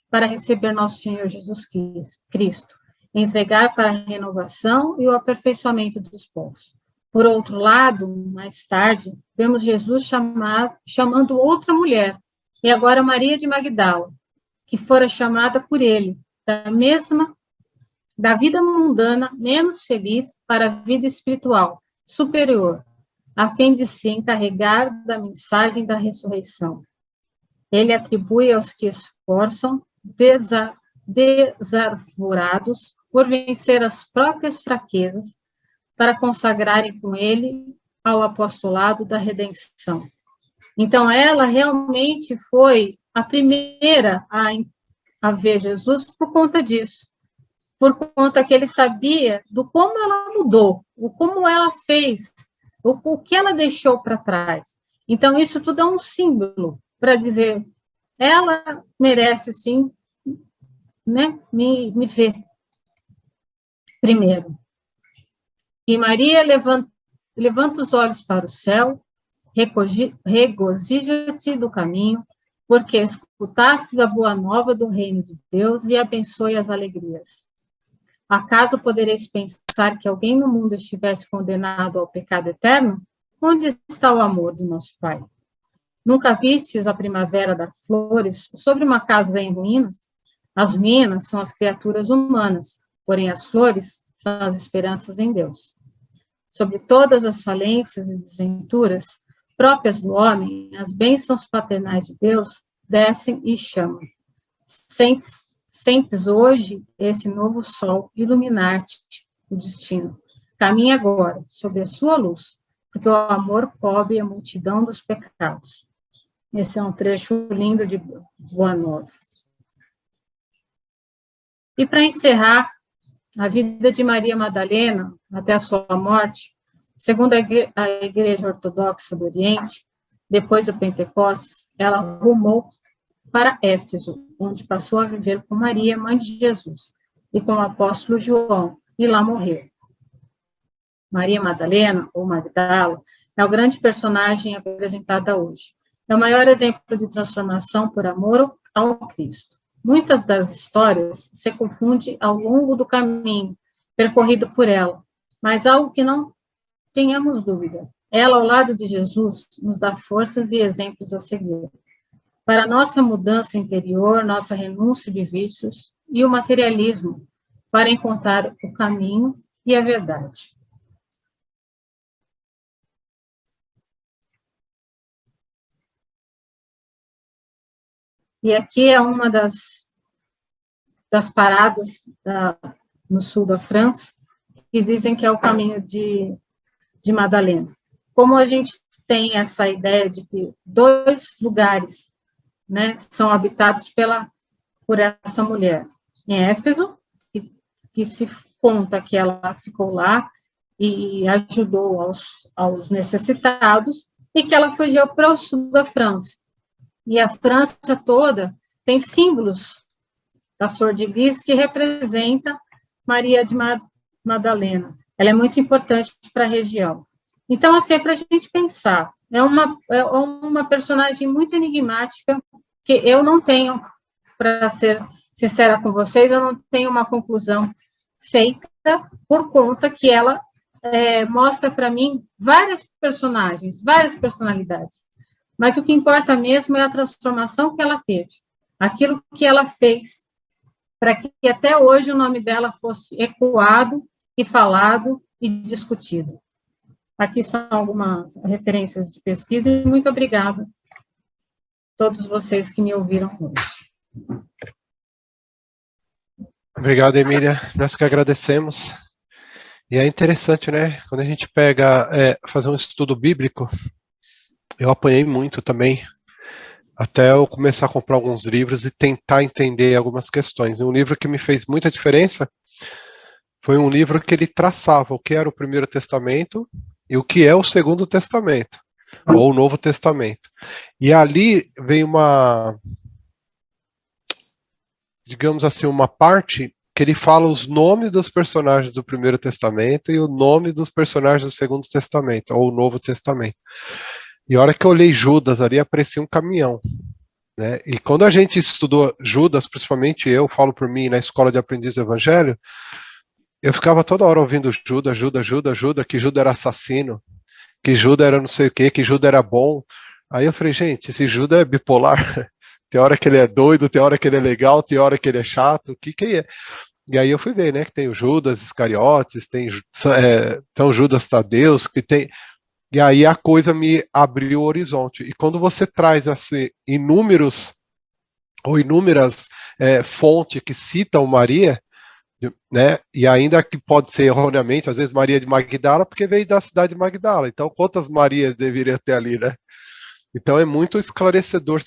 [SPEAKER 5] para receber nosso Senhor Jesus Cristo, entregar para a renovação e o aperfeiçoamento dos povos. Por outro lado, mais tarde, vemos Jesus chamando outra mulher, e agora Maria de Magdala, que fora chamada por ele, da vida mundana menos feliz para a vida espiritual superior, a fim de se encarregar da mensagem da ressurreição. Ele atribui aos que esforçam, desarvorados por vencer as próprias fraquezas, para consagrarem com ele ao apostolado da redenção. Então, ela realmente foi a primeira a ver Jesus por conta disso, por conta que ele sabia do como ela mudou, o como ela fez, o que ela deixou para trás. Então, isso tudo é um símbolo para dizer, ela merece, sim, né, me ver primeiro. E Maria levanta os olhos para o céu, regozija-te do caminho, porque escutastes a boa nova do reino de Deus e abençoe as alegrias. Acaso podereis pensar que alguém no mundo estivesse condenado ao pecado eterno? Onde está o amor do nosso Pai? Nunca vistes a primavera das flores sobre uma casa em ruínas? As ruínas são as criaturas humanas, porém as flores são as esperanças em Deus. Sobre todas as falências e desventuras próprias do homem, as bênçãos paternais de Deus descem e chamam. Sentes hoje esse novo sol iluminar-te o destino. Caminha agora sobre a sua luz, porque o amor cobre a multidão dos pecados. Esse é um trecho lindo de Boa Nova. E para encerrar, a vida de Maria Madalena, até a sua morte, segundo a Igreja Ortodoxa do Oriente, depois do Pentecostes, ela rumou para Éfeso, onde passou a viver com Maria, mãe de Jesus, e com o apóstolo João, e lá morreu. Maria Madalena, ou Magdala, é o grande personagem apresentada hoje. É o maior exemplo de transformação por amor ao Cristo. Muitas das histórias se confundem ao longo do caminho percorrido por ela, mas algo que não tenhamos dúvida, ela ao lado de Jesus nos dá forças e exemplos a seguir. Para nossa mudança interior, nossa renúncia de vícios e o materialismo, para encontrar o caminho e a verdade. E aqui é uma das paradas no sul da França, que dizem que é o caminho de Madalena. Como a gente tem essa ideia de que 2 lugares, né, são habitados por essa mulher. Em Éfeso, que se conta que ela ficou lá e ajudou aos necessitados, e que ela fugiu para o sul da França. E a França toda tem símbolos da flor de lis que representa Maria de Madalena. Ela é muito importante para a região. Então, assim, é para a gente pensar, é uma personagem muito enigmática, que eu não tenho, para ser sincera com vocês, eu não tenho uma conclusão feita, por conta que ela mostra para mim várias personagens, várias personalidades. Mas o que importa mesmo é a transformação que ela teve, aquilo que ela fez, para que até hoje o nome dela fosse ecoado e falado e discutido. Aqui são algumas referências de pesquisa e muito obrigada a todos vocês que me ouviram hoje.
[SPEAKER 2] Obrigado, Emília. Nós que agradecemos. E é interessante, né? Quando a gente pega fazer um estudo bíblico, eu apanhei muito também, até eu começar a comprar alguns livros e tentar entender algumas questões. E um livro que me fez muita diferença foi um livro que ele traçava o que era o Primeiro Testamento e o que é o Segundo Testamento, ou o Novo Testamento. E ali vem uma, digamos assim, uma parte que ele fala os nomes dos personagens do Primeiro Testamento e o nome dos personagens do Segundo Testamento, ou o Novo Testamento. E a hora que eu olhei Judas ali, aparecia um caminhão, né? E quando a gente estudou Judas, principalmente eu, falo por mim, na escola de aprendiz do Evangelho, eu ficava toda hora ouvindo Judas, que Judas era assassino, que Judas era não sei o quê, que Judas era bom. Aí eu falei, gente, esse Judas é bipolar. Tem hora que ele é doido, tem hora que ele é legal, tem hora que ele é chato, o que é? E aí eu fui ver, né, que tem o Judas Iscariotes, tem São Judas Tadeus, que tem... E aí a coisa me abriu o horizonte. E quando você traz assim, inúmeras fontes que citam Maria, né, e ainda que pode ser erroneamente, às vezes Maria de Magdala, porque veio da cidade de Magdala. Então, quantas Marias deveria ter ali, né? Então é muito esclarecedor,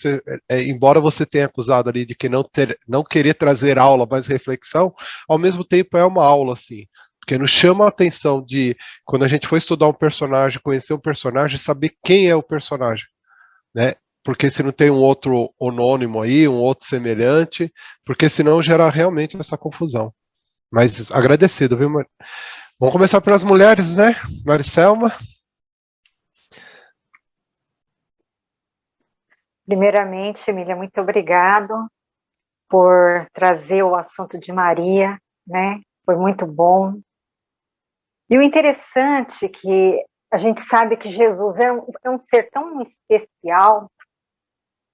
[SPEAKER 2] embora você tenha acusado ali de que não querer trazer aula, mas reflexão, ao mesmo tempo é uma aula, assim, porque nos chama a atenção de, quando a gente for estudar um personagem, conhecer um personagem, saber quem é o personagem, né? Porque se não tem um outro homônimo aí, um outro semelhante, porque senão gera realmente essa confusão. Mas agradecido, viu, Mar... Vamos começar pelas mulheres, né? Maricelma.
[SPEAKER 6] Primeiramente, Emília, muito obrigado por trazer o assunto de Maria, né? Foi muito bom. E o interessante é que a gente sabe que Jesus é um ser tão especial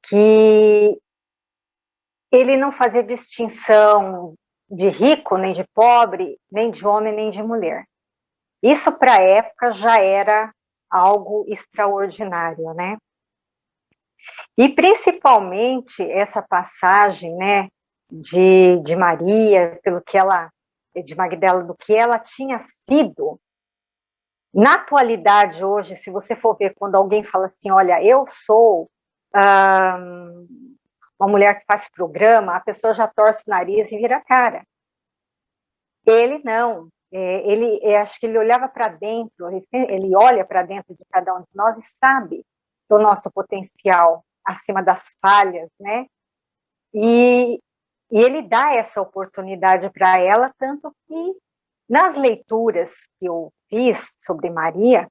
[SPEAKER 6] que ele não fazia distinção de rico, nem de pobre, nem de homem, nem de mulher. Isso, para a época, já era algo extraordinário, né? E, principalmente, essa passagem, né, de Maria, de Magdala, do que ela tinha sido. Na atualidade, hoje, se você for ver quando alguém fala assim, olha, eu sou uma mulher que faz programa, a pessoa já torce o nariz e vira a cara. Ele não. Acho que ele olhava para dentro, ele olha para dentro de cada um de nós e sabe do nosso potencial acima das falhas, né? E ele dá essa oportunidade para ela, tanto que nas leituras que eu fiz sobre Maria,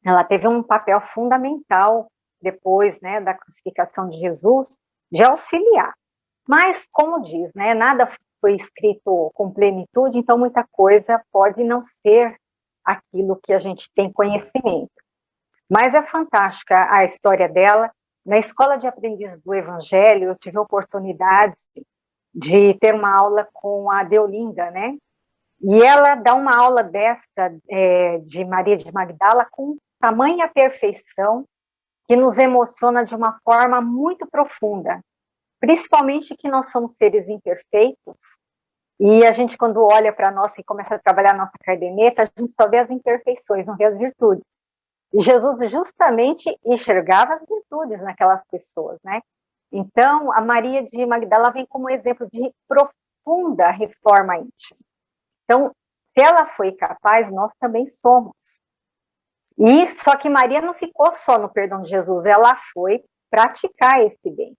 [SPEAKER 6] ela teve um papel fundamental depois, né, da crucificação de Jesus, de auxiliar. Mas, como diz, né, nada foi escrito com plenitude, então muita coisa pode não ser aquilo que a gente tem conhecimento. Mas é fantástica a história dela. Na Escola de Aprendiz do Evangelho, eu tive a oportunidade de ter uma aula com a Deolinda, né? E ela dá uma aula desta de Maria de Magdala com tamanha perfeição que nos emociona de uma forma muito profunda. Principalmente que nós somos seres imperfeitos e a gente, quando olha para nós e começa a trabalhar a nossa caderneta, a gente só vê as imperfeições, não vê as virtudes. E Jesus justamente enxergava as virtudes naquelas pessoas, né? Então, a Maria de Magdala vem como exemplo de profunda reforma íntima. Então, se ela foi capaz, nós também somos. E só que Maria não ficou só no perdão de Jesus, ela foi praticar esse bem.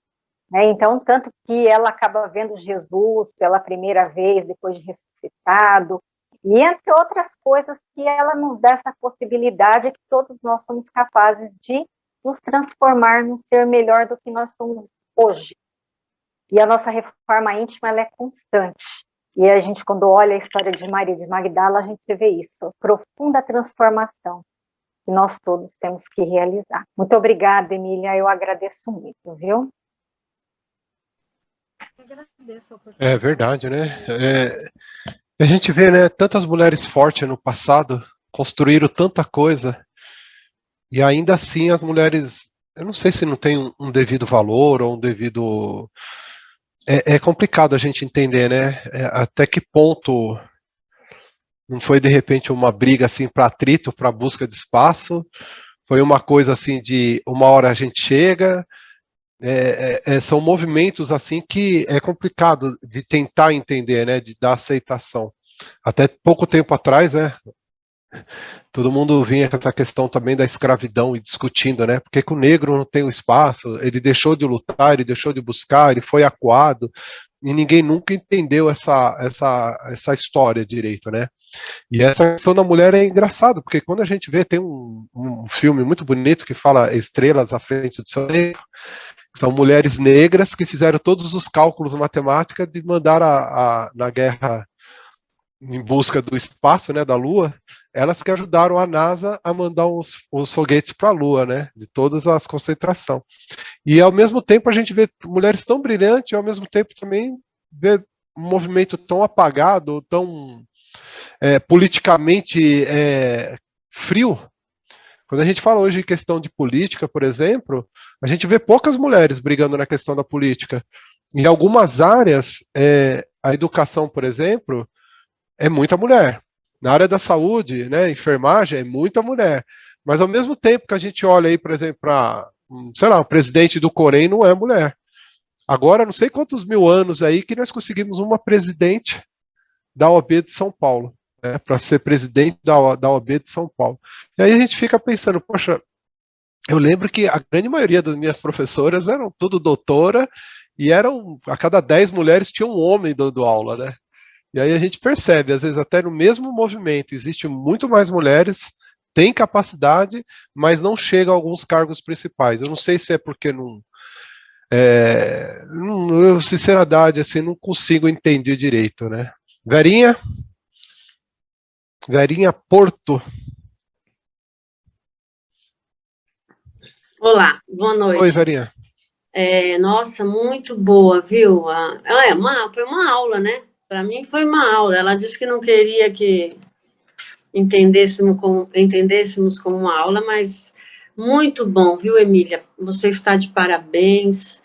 [SPEAKER 6] Né? Então, tanto que ela acaba vendo Jesus pela primeira vez, depois de ressuscitado, E entre outras coisas que ela nos dá essa possibilidade que todos nós somos capazes de nos transformar num ser melhor do que nós somos hoje. E a nossa reforma íntima, ela é constante. E a gente, quando olha a história de Maria de Magdala, a gente vê isso, profunda transformação que nós todos temos que realizar. Muito obrigada, Emília, eu agradeço muito, viu?
[SPEAKER 2] É verdade, né? A gente vê, né, tantas mulheres fortes no passado, construíram tanta coisa, e ainda assim as mulheres, eu não sei se não tem um devido valor ou um devido... É complicado a gente entender, né? Até que ponto não foi de repente uma briga assim para atrito, para busca de espaço, foi uma coisa assim de uma hora a gente chega, são movimentos assim que é complicado de tentar entender, né? De dar aceitação. Até pouco tempo atrás, né? Todo mundo vinha com essa questão também da escravidão e discutindo, né? Por que que o negro não tem o espaço? Ele deixou de lutar, ele deixou de buscar, ele foi acuado, e ninguém nunca entendeu essa história direito, né? E essa questão da mulher é engraçado, porque quando a gente vê, tem um filme muito bonito que fala Estrelas à Frente do Seu Tempo, são mulheres negras que fizeram todos os cálculos matemáticos de mandar na guerra em busca do espaço, né, da Lua, elas que ajudaram a NASA a mandar os foguetes para a Lua, né, de todas as concentrações. E ao mesmo tempo a gente vê mulheres tão brilhantes e ao mesmo tempo também vê um movimento tão apagado, tão politicamente frio. Quando a gente fala hoje em questão de política, por exemplo, a gente vê poucas mulheres brigando na questão da política. Em algumas áreas, a educação, por exemplo, é muita mulher. Na área da saúde, né, enfermagem, é muita mulher. Mas ao mesmo tempo que a gente olha aí, por exemplo, para, sei lá, o presidente do Corém não é mulher. Agora, não sei quantos mil anos aí que nós conseguimos uma presidente da OAB de São Paulo, né, para ser presidente da OAB de São Paulo. E aí a gente fica pensando, poxa, eu lembro que a grande maioria das minhas professoras eram tudo doutora e a cada 10 mulheres tinha um homem dando aula, né? E aí a gente percebe, às vezes até no mesmo movimento, existe muito mais mulheres, têm capacidade, mas não chegam a alguns cargos principais. Eu não sei se é porque eu, sinceramente, assim, não consigo entender direito, né? Verinha Porto.
[SPEAKER 7] Olá, boa noite.
[SPEAKER 2] Oi, Verinha.
[SPEAKER 7] Nossa, muito boa, viu? Foi uma aula, né? Para mim foi uma aula. Ela disse que não queria que entendêssemos como uma aula, mas muito bom, viu, Emília? Você está de parabéns,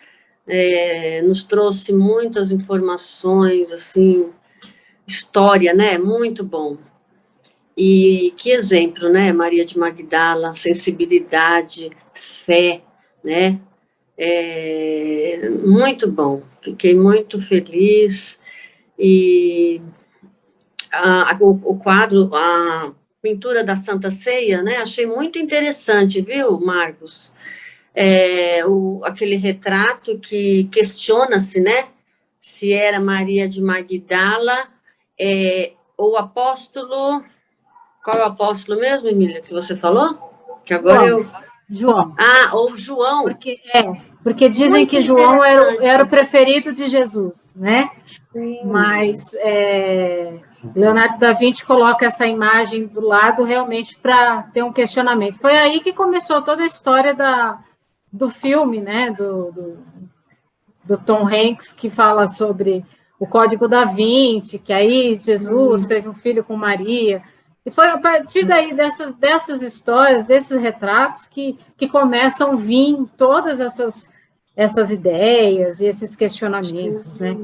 [SPEAKER 7] nos trouxe muitas informações, assim, história, né? Muito bom. E que exemplo, né? Maria de Magdala, sensibilidade, fé, né? Muito bom. Fiquei muito feliz. E o quadro, a pintura da Santa Ceia, né? Achei muito interessante, viu, Marcos? Aquele retrato que questiona-se, né? Se era Maria de Magdala ou o apóstolo. Qual é o apóstolo mesmo, Emília, que você falou? Que agora
[SPEAKER 5] João.
[SPEAKER 7] Ou João.
[SPEAKER 5] Porque dizem muito que João era o preferido de Jesus, né? Sim. Mas Leonardo da Vinci coloca essa imagem do lado realmente para ter um questionamento. Foi aí que começou toda a história do filme, né? Do Tom Hanks, que fala sobre o Código da Vinci, que aí Jesus teve um filho com Maria. E foi a partir daí dessas histórias, desses retratos, que começam a vir todas essas ideias e esses questionamentos, né?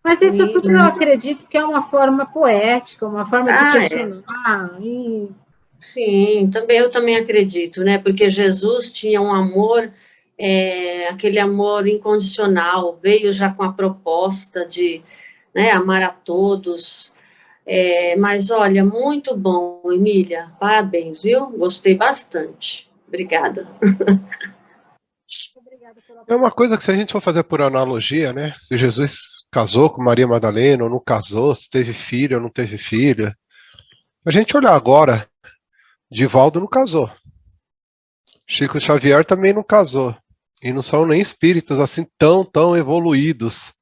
[SPEAKER 5] Mas isso tudo eu acredito que é uma forma poética, uma forma de questionar.
[SPEAKER 7] Sim, eu também acredito, né? Porque Jesus tinha um amor, aquele amor incondicional, veio já com a proposta de, né, amar a todos. Mas, olha, muito bom, Emília, parabéns, viu? Gostei bastante. Obrigada.
[SPEAKER 2] É uma coisa que se a gente for fazer por analogia, né? Se Jesus casou com Maria Madalena ou não casou, se teve filho ou não teve filha, A gente olhar agora, Divaldo não casou. Chico Xavier também não casou. E não são nem espíritos assim tão evoluídos.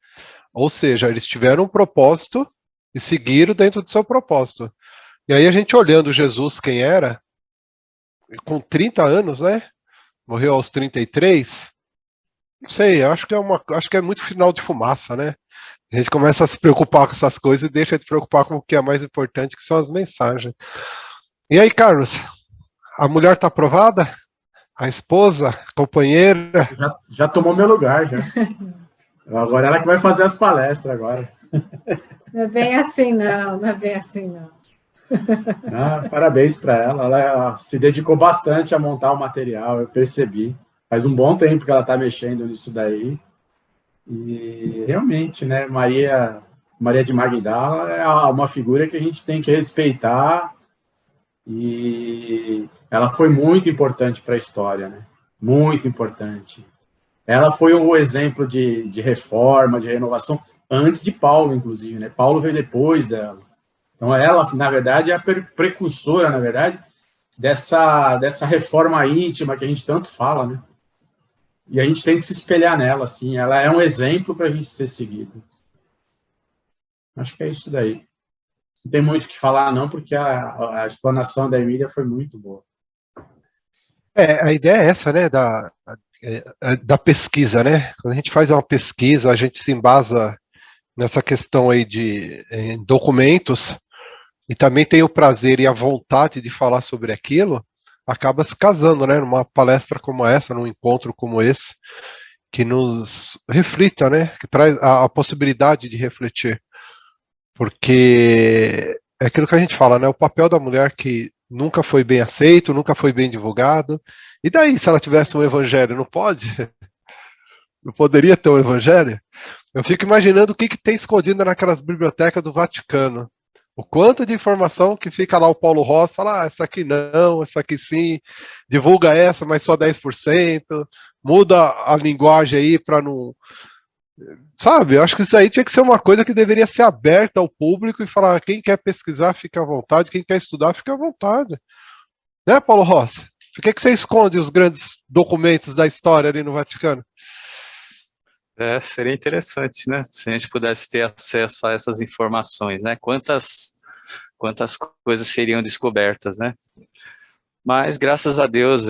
[SPEAKER 2] Ou seja, eles tiveram um propósito e seguiram dentro do seu propósito. E aí a gente olhando Jesus quem era, com 30 anos, né? Morreu aos 33. Não sei, acho que é muito final de fumaça, né? A gente começa a se preocupar com essas coisas e deixa de se preocupar com o que é mais importante, que são as mensagens. E aí, Carlos, a mulher está aprovada? A esposa, a companheira?
[SPEAKER 3] Já tomou meu lugar, já. Agora ela que vai fazer as palestras agora.
[SPEAKER 5] Não é bem assim, não. Não é bem assim, não.
[SPEAKER 3] Parabéns para ela. Ela se dedicou bastante a montar o material, eu percebi. Faz um bom tempo que ela está mexendo nisso daí. E realmente, né, Maria de Magdala é uma figura que a gente tem que respeitar, e ela foi muito importante para a história, né? Muito importante. Ela foi um exemplo de reforma, de renovação, antes de Paulo, inclusive, né? Paulo veio depois dela. Então, ela, na verdade, é a precursora, na verdade, dessa reforma íntima que a gente tanto fala, né? E a gente tem que se espelhar nela, assim. Ela é um exemplo para a gente ser seguido. Acho que é isso daí. Não tem muito o que falar, não, porque a explanação da Emília foi muito boa.
[SPEAKER 2] A ideia é essa, né, da pesquisa, né? Quando a gente faz uma pesquisa, a gente se embasa nessa questão aí de documentos, e também tem o prazer e a vontade de falar sobre aquilo, acaba se casando, né, numa palestra como essa, num encontro como esse, que nos reflita, né, que traz a possibilidade de refletir. Porque é aquilo que a gente fala, né, o papel da mulher que nunca foi bem aceito, nunca foi bem divulgado. E daí, se ela tivesse um evangelho, não pode? Não poderia ter um evangelho? Eu fico imaginando o que tem escondido naquelas bibliotecas do Vaticano. O quanto de informação que fica lá o Paulo Rossi, fala, essa aqui não, essa aqui sim, divulga essa, mas só 10%, muda a linguagem aí para não... Sabe, eu acho que isso aí tinha que ser uma coisa que deveria ser aberta ao público e falar, quem quer pesquisar, fica à vontade, quem quer estudar, fica à vontade. Né, Paulo Rossi? Por que você esconde os grandes documentos da história ali no Vaticano?
[SPEAKER 8] Seria interessante, né? Se a gente pudesse ter acesso a essas informações, né? Quantas coisas seriam descobertas, né? Mas, graças a Deus,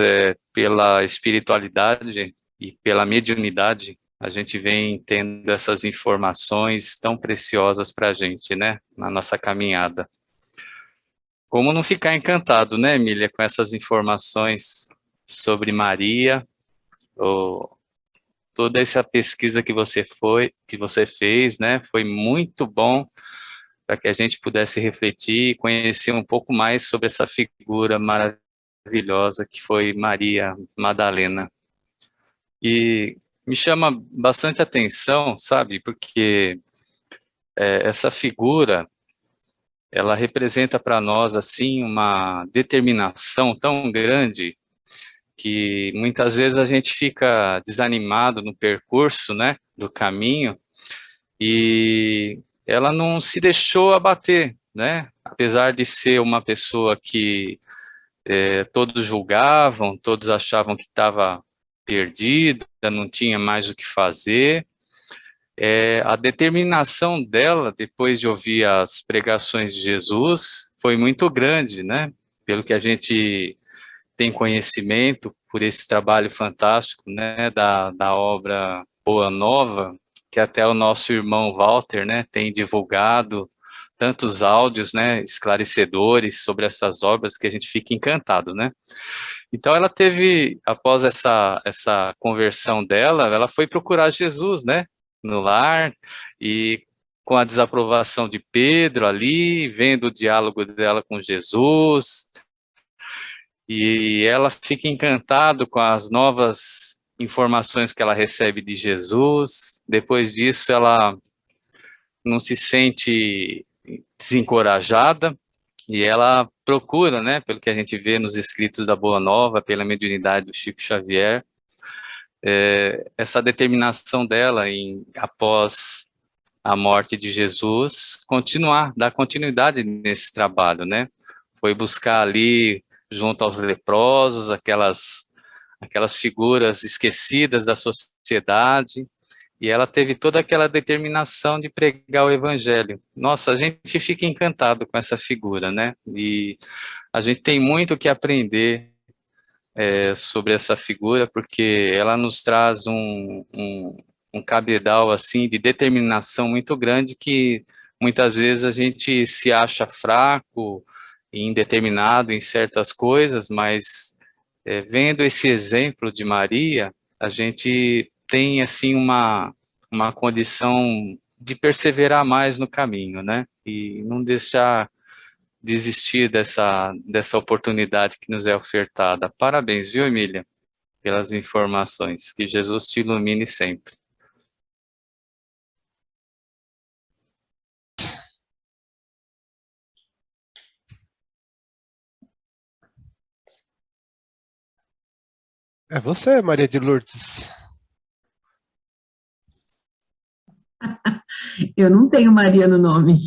[SPEAKER 8] pela espiritualidade e pela mediunidade, a gente vem tendo essas informações tão preciosas para a gente, né? Na nossa caminhada. Como não ficar encantado, né, Emília, com essas informações sobre Maria, ou toda essa pesquisa que você fez, né, foi muito bom para que a gente pudesse refletir e conhecer um pouco mais sobre essa figura maravilhosa que foi Maria Madalena. E me chama bastante atenção, sabe, porque essa figura, ela representa para nós, assim, uma determinação tão grande que muitas vezes a gente fica desanimado no percurso, né, do caminho, e ela não se deixou abater, né, apesar de ser uma pessoa que todos julgavam, todos achavam que estava perdida, não tinha mais o que fazer. A determinação dela, depois de ouvir as pregações de Jesus, foi muito grande, né, pelo que a gente tem conhecimento por esse trabalho fantástico, né, da obra Boa Nova, que até o nosso irmão Walter, né, tem divulgado tantos áudios, né, esclarecedores sobre essas obras que a gente fica encantado, né. Então ela teve, após essa conversão dela, ela foi procurar Jesus, né, no lar, e com a desaprovação de Pedro ali, vendo o diálogo dela com Jesus, e ela fica encantada com as novas informações que ela recebe de Jesus. Depois disso, ela não se sente desencorajada e ela procura, né, pelo que a gente vê nos escritos da Boa Nova, pela mediunidade do Chico Xavier, essa determinação dela em, após a morte de Jesus, dar continuidade nesse trabalho, né? foi buscar ali, junto aos leprosos, aquelas figuras esquecidas da sociedade, e ela teve toda aquela determinação de pregar o evangelho. Nossa, a gente fica encantado com essa figura, né? E a gente tem muito que aprender sobre essa figura, porque ela nos traz um cabedal, assim, de determinação muito grande, que muitas vezes a gente se acha fraco e indeterminado em certas coisas, mas vendo esse exemplo de Maria, a gente tem, assim, uma condição de perseverar mais no caminho, né? E não deixar desistir dessa oportunidade que nos é ofertada. Parabéns, viu, Emília, pelas informações. Que Jesus te ilumine sempre.
[SPEAKER 2] É você, Maria de Lourdes.
[SPEAKER 9] Eu não tenho Maria no nome,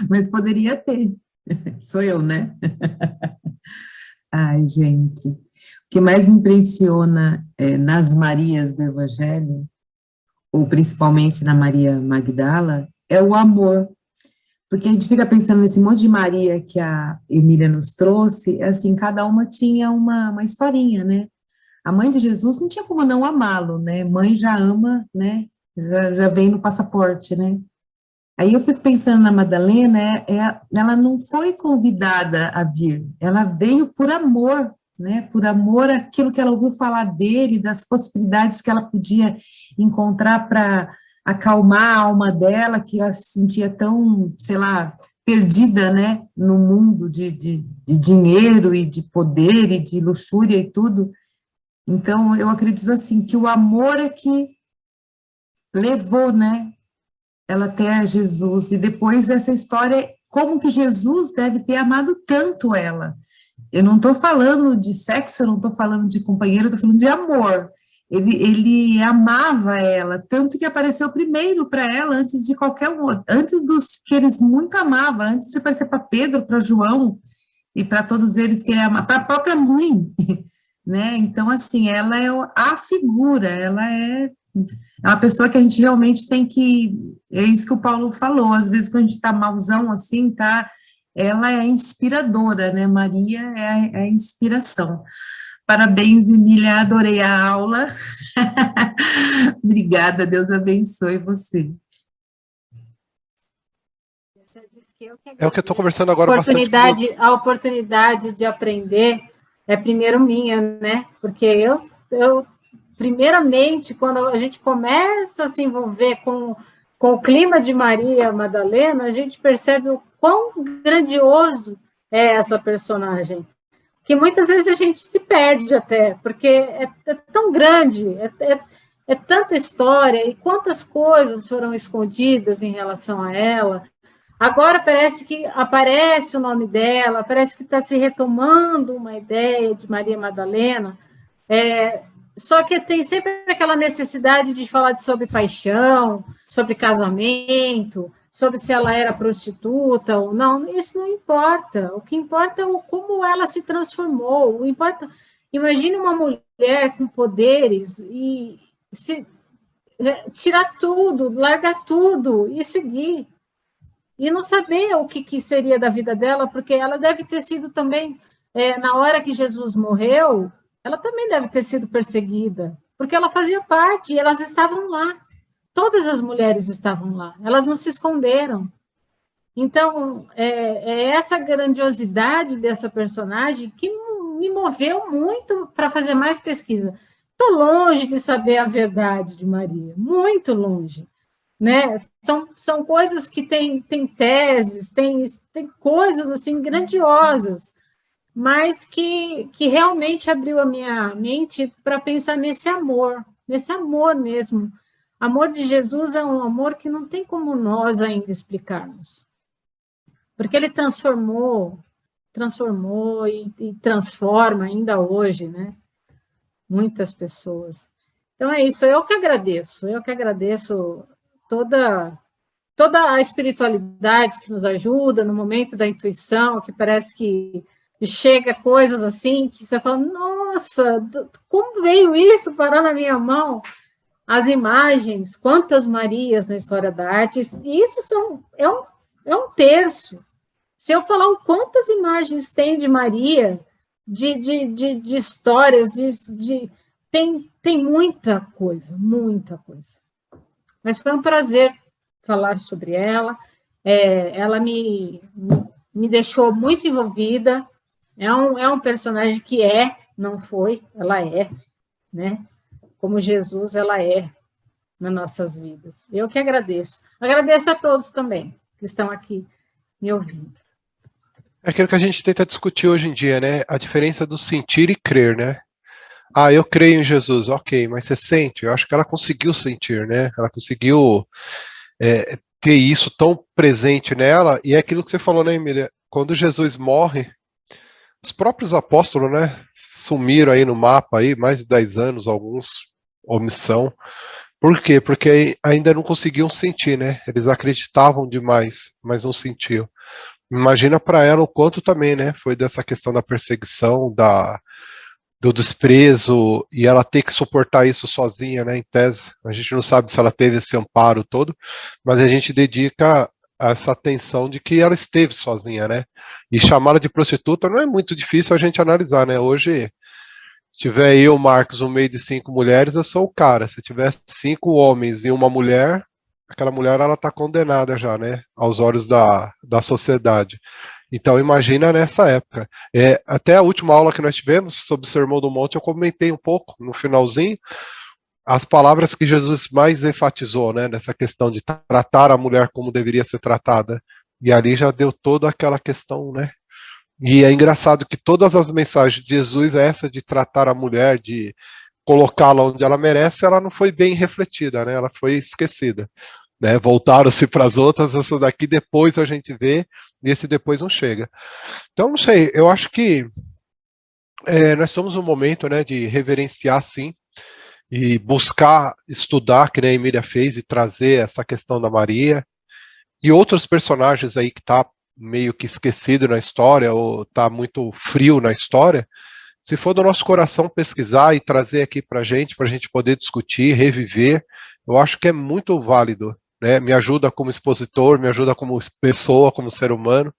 [SPEAKER 9] mas poderia ter. Sou eu, né? Ai, gente, o que mais me impressiona nas Marias do Evangelho, ou principalmente na Maria Magdala, é o amor. Porque a gente fica pensando nesse monte de Maria que a Emília nos trouxe, assim, cada uma tinha uma historinha, né? A mãe de Jesus não tinha como não amá-lo, né? Mãe já ama, né? Já vem no passaporte, né? Aí eu fico pensando na Madalena, ela não foi convidada a vir, ela veio por amor, né? Por amor àquilo que ela ouviu falar dele, das possibilidades que ela podia encontrar para acalmar a alma dela, que ela se sentia tão, sei lá, perdida, né? No mundo de dinheiro e de poder e de luxúria e tudo. Então, eu acredito assim, que o amor é que levou, né, ela até Jesus, e depois essa história, como que Jesus deve ter amado tanto ela. Eu não estou falando de sexo, eu não estou falando de companheiro, eu estou falando de amor. Ele amava ela, tanto que apareceu primeiro para ela, antes de qualquer um, antes dos que eles muito amavam, antes de aparecer para Pedro, para João, e para todos eles que ele amava, para a própria mãe, né? Então, assim, ela é a figura, ela é uma pessoa que a gente realmente tem que, é isso que o Paulo falou, às vezes quando a gente está malzão assim, tá, ela é inspiradora, né? Maria é a inspiração. Parabéns, Emília, adorei a aula. Obrigada, Deus abençoe você.
[SPEAKER 2] É o que eu estou conversando agora bastante.
[SPEAKER 5] A oportunidade de aprender é primeiro minha, né? Porque eu primeiramente, quando a gente começa a se envolver com o clima de Maria Madalena, a gente percebe o quão grandioso é essa personagem, que muitas vezes a gente se perde até, porque é tão grande, é tanta história, e quantas coisas foram escondidas em relação a ela. Agora parece que aparece o nome dela, parece que está se retomando uma ideia de Maria Madalena, só que tem sempre aquela necessidade de falar sobre paixão, sobre casamento, sobre se ela era prostituta ou não. Isso não importa. O que importa é como ela se transformou. O importa. Imagine uma mulher com poderes e tirar tudo, largar tudo e seguir. E não saber o que seria da vida dela, porque ela deve ter sido também, na hora que Jesus morreu, ela também deve ter sido perseguida, porque ela fazia parte, e elas estavam lá. Todas as mulheres estavam lá, elas não se esconderam. Então, essa grandiosidade dessa personagem que me moveu muito para fazer mais pesquisa. Estou longe de saber a verdade de Maria, muito longe. Né? São coisas que têm teses, tem coisas assim grandiosas, mas que realmente abriu a minha mente para pensar nesse amor mesmo. Amor de Jesus é um amor que não tem como nós ainda explicarmos, porque ele transformou e transforma ainda hoje, né? Muitas pessoas. Então é isso, eu que agradeço toda toda a espiritualidade que nos ajuda no momento da intuição, que parece que chega coisas assim, que você fala, nossa, como veio isso parar na minha mão? As imagens, quantas Marias na história da arte, e isso é um terço. Se eu falar o quantas imagens tem de Maria, de histórias, tem muita coisa, muita coisa. Mas foi um prazer falar sobre ela. Ela me deixou muito envolvida. É um personagem que não foi, ela é, né? Como Jesus, ela é nas nossas vidas. Eu que agradeço. Agradeço a todos também que estão aqui me ouvindo.
[SPEAKER 2] É aquilo que a gente tenta discutir hoje em dia, né? A diferença do sentir e crer, né? Ah, eu creio em Jesus, ok, mas você sente? Eu acho que ela conseguiu sentir, né? Ela conseguiu ter isso tão presente nela, e é aquilo que você falou, né, Emília? Quando Jesus morre, os próprios apóstolos, né, sumiram aí no mapa, aí, mais de 10 anos, alguns, omissão. Por quê? Porque ainda não conseguiam sentir, né? Eles acreditavam demais, mas não sentiam. Imagina para ela o quanto também, né? Foi dessa questão da perseguição, do desprezo, e ela ter que suportar isso sozinha, né? Em tese. A gente não sabe se ela teve esse amparo todo, mas a gente dedica essa atenção de que ela esteve sozinha, né? E chamá-la de prostituta não é muito difícil a gente analisar, né? Hoje, se tiver eu, Marcos, no meio de 5 mulheres, eu sou o cara. Se tiver 5 homens e uma mulher, aquela mulher ela está condenada já, né? Aos olhos da sociedade. Então imagina nessa época. Até a última aula que nós tivemos sobre o Sermão do Monte, eu comentei um pouco no finalzinho as palavras que Jesus mais enfatizou, né? Nessa questão de tratar a mulher como deveria ser tratada. E ali já deu toda aquela questão, né? E é engraçado que todas as mensagens de Jesus, essa de tratar a mulher, de colocá-la onde ela merece, ela não foi bem refletida, né? Ela foi esquecida, né? Voltaram-se para as outras, essa daqui depois a gente vê, e esse depois não chega. Então, não sei, eu acho que nós estamos num momento, né, de reverenciar, sim, e buscar estudar, que nem a Emília fez, e trazer essa questão da Maria, e outros personagens aí que tá meio que esquecido na história, ou tá muito frio na história, se for do nosso coração pesquisar e trazer aqui para a gente poder discutir, reviver, eu acho que é muito válido, né? Me ajuda como expositor, me ajuda como pessoa, como ser humano,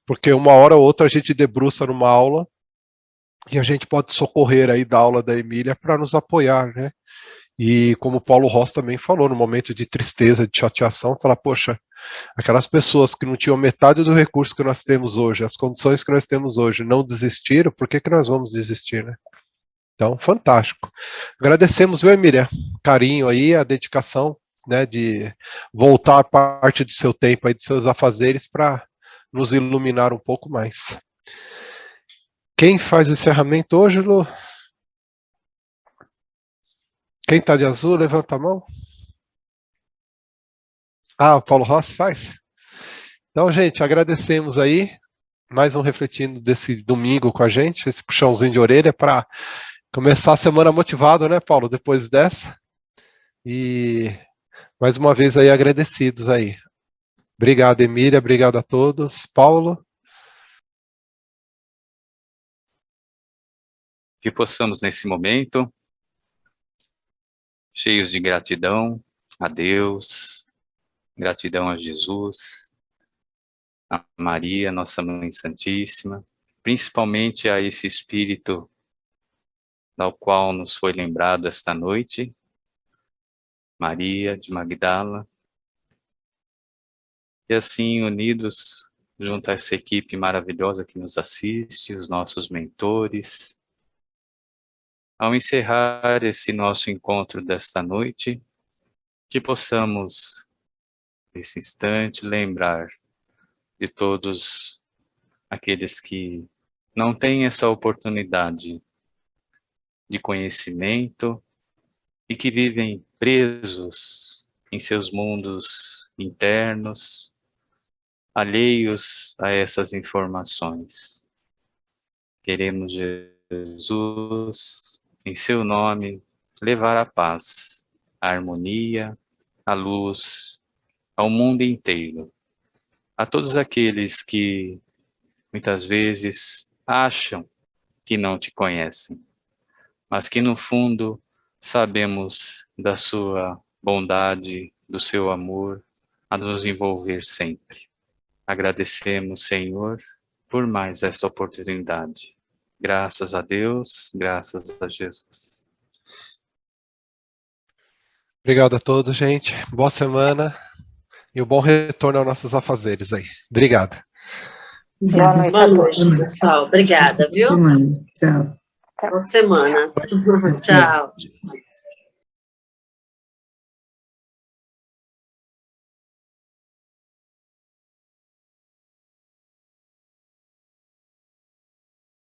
[SPEAKER 2] porque uma hora ou outra a gente debruça numa aula e a gente pode socorrer aí da aula da Emília para nos apoiar, né? E como o Paulo Ross também falou, no momento de tristeza, de chateação, falar, poxa, aquelas pessoas que não tinham metade do recurso que nós temos hoje, as condições que nós temos hoje, não desistiram, por que nós vamos desistir, né? Então, fantástico. Agradecemos, viu, Emília? Carinho aí, a dedicação, né, de voltar parte do seu tempo aí, de seus afazeres, para nos iluminar um pouco mais. Quem faz o encerramento hoje, Lu? Quem está de azul, levanta a mão. Ah, o Paulo Rossi faz? Então, gente, agradecemos aí. Mais um refletindo desse domingo com a gente, esse puxãozinho de orelha para começar a semana motivado, né, Paulo? Depois dessa. E mais uma vez aí agradecidos aí. Obrigado, Emília. Obrigado a todos. Paulo.
[SPEAKER 8] Que possamos nesse momento, cheios de gratidão a Deus, gratidão a Jesus, a Maria, nossa Mãe Santíssima, principalmente a esse Espírito ao qual nos foi lembrado esta noite, Maria de Magdala, e assim unidos junto a essa equipe maravilhosa que nos assiste, os nossos mentores, ao encerrar esse nosso encontro desta noite, que possamos, nesse instante, lembrar de todos aqueles que não têm essa oportunidade de conhecimento e que vivem presos em seus mundos internos, alheios a essas informações. Queremos, Jesus, em seu nome, levar a paz, a harmonia, a luz ao mundo inteiro, a todos aqueles que muitas vezes acham que não te conhecem, mas que no fundo sabemos da sua bondade, do seu amor, a nos envolver sempre. Agradecemos, Senhor, por mais essa oportunidade. Graças a Deus, graças a Jesus.
[SPEAKER 2] Obrigado a todos, gente. Boa semana e um bom retorno aos nossos afazeres aí. Obrigado.
[SPEAKER 6] Boa noite a
[SPEAKER 7] Boa
[SPEAKER 6] todos.
[SPEAKER 7] noite, pessoal. Obrigada, viu?
[SPEAKER 9] Tchau.
[SPEAKER 7] Boa semana. Tchau.